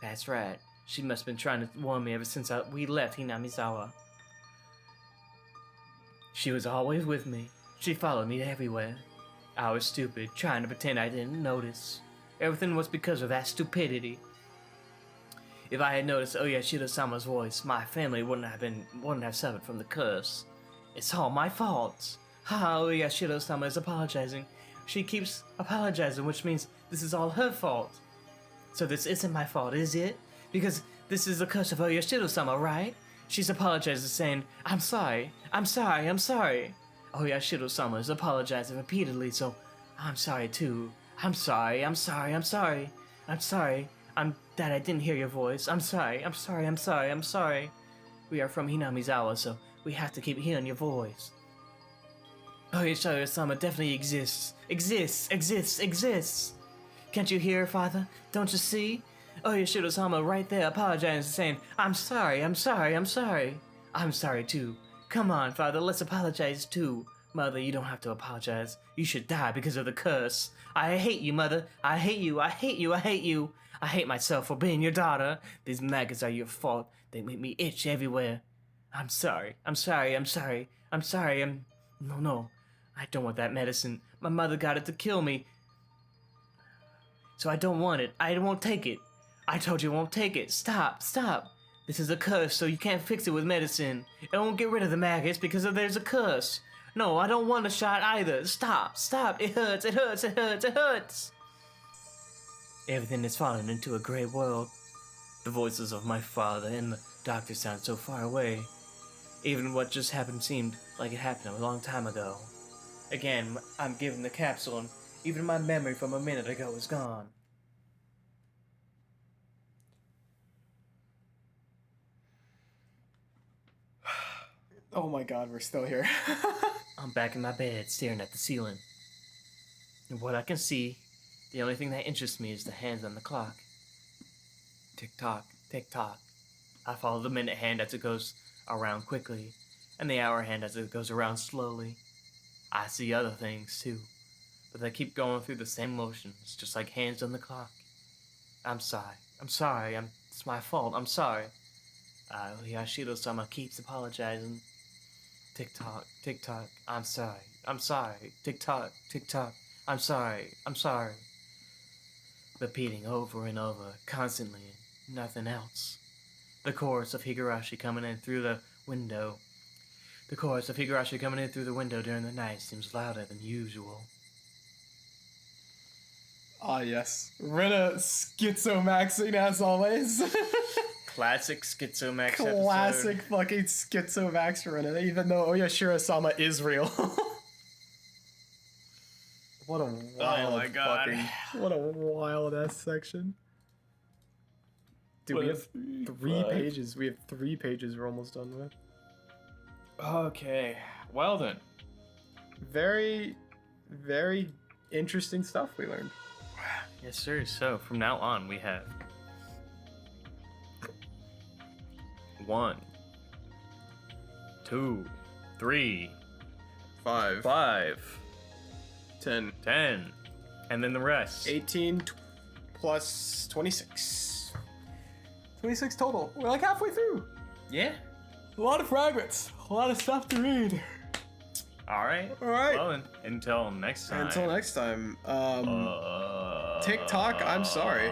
Speaker 5: That's right. She must have been trying to warn me ever since we left Hinamizawa. She was always with me. She followed me everywhere. I was stupid, trying to pretend I didn't notice. Everything was because of that stupidity. If I had noticed Oyashiro-sama's voice, my family wouldn't have suffered from the curse. It's all my fault. Ha, Oyashiro-sama is apologizing. She keeps apologizing, which means this is all her fault. So this isn't my fault, is it? Because this is the curse of Oyashiro-sama, right? She's apologizing, saying, I'm sorry, I'm sorry, I'm sorry. Oyashiro-sama is apologizing repeatedly, so I'm sorry too. I'm sorry, I'm sorry, I'm sorry. I'm sorry. That I didn't hear your voice. I'm sorry, I'm sorry, I'm sorry, I'm sorry. We are from Hinamizawa, so we have to keep hearing your voice. Oyashiro-sama definitely exists. Exists. Can't you hear, Father? Don't you see? Oyashiro-sama right there apologizing, saying, I'm sorry, I'm sorry, I'm sorry. I'm sorry too. Come on, Father, let's apologize too. Mother, you don't have to apologize. You should die because of the curse. I hate you, Mother. I hate you, I hate you, I hate you. I hate myself for being your daughter. These maggots are your fault. They make me itch everywhere. I'm sorry. I'm sorry. I'm sorry. I'm sorry. No. I don't want that medicine. My mother got it to kill me. So I don't want it. I won't take it. I told you I won't take it. Stop. This is a curse, so you can't fix it with medicine. It won't get rid of the maggots because there's a curse. No, I don't want a shot either. Stop. It hurts. Everything is falling into a gray world. The voices of my father and the doctor sound so far away. Even what just happened seemed like it happened a long time ago. Again, I'm given the capsule, and even my memory from a minute ago is gone.
Speaker 2: Oh my god, we're still here.
Speaker 5: I'm back in my bed, staring at the ceiling. And what I can see, the only thing that interests me is the hands on the clock. Tick-tock, tick-tock. I follow the minute hand as it goes around quickly, and the hour hand as it goes around slowly. I see other things, too, but they keep going through the same motions, just like hands on the clock. I'm sorry, it's my fault, I'm sorry. Yashiro-sama keeps apologizing. Tick-tock, tick-tock, I'm sorry, tick-tock, tick-tock, I'm sorry. Repeating over and over, constantly, nothing else. The chorus of Higurashi coming in through the window. The chorus of Higurashi coming in through the window during the night seems louder than usual.
Speaker 2: Ah, yes. Rena schizomaxing as always.
Speaker 1: Classic Schizomax episode.
Speaker 2: Classic fucking schizomax Rena, even though Oyashiro-sama is real. What a wild
Speaker 1: my God.
Speaker 2: what a wild ass section. Dude, we have 3 pages. We have 3 pages we're almost done with.
Speaker 1: Okay, well then.
Speaker 2: Very, very interesting stuff we learned.
Speaker 1: Yes, sir. So from now on, we have 1, 2, 3, 5,
Speaker 2: 10.
Speaker 1: 10, and then the rest.
Speaker 2: 18 plus 26. 26 total. We're like halfway through.
Speaker 1: Yeah.
Speaker 2: A lot of fragments. A lot of stuff to read.
Speaker 1: All right. Well, then, until next time.
Speaker 2: Until next time. TikTok, I'm sorry.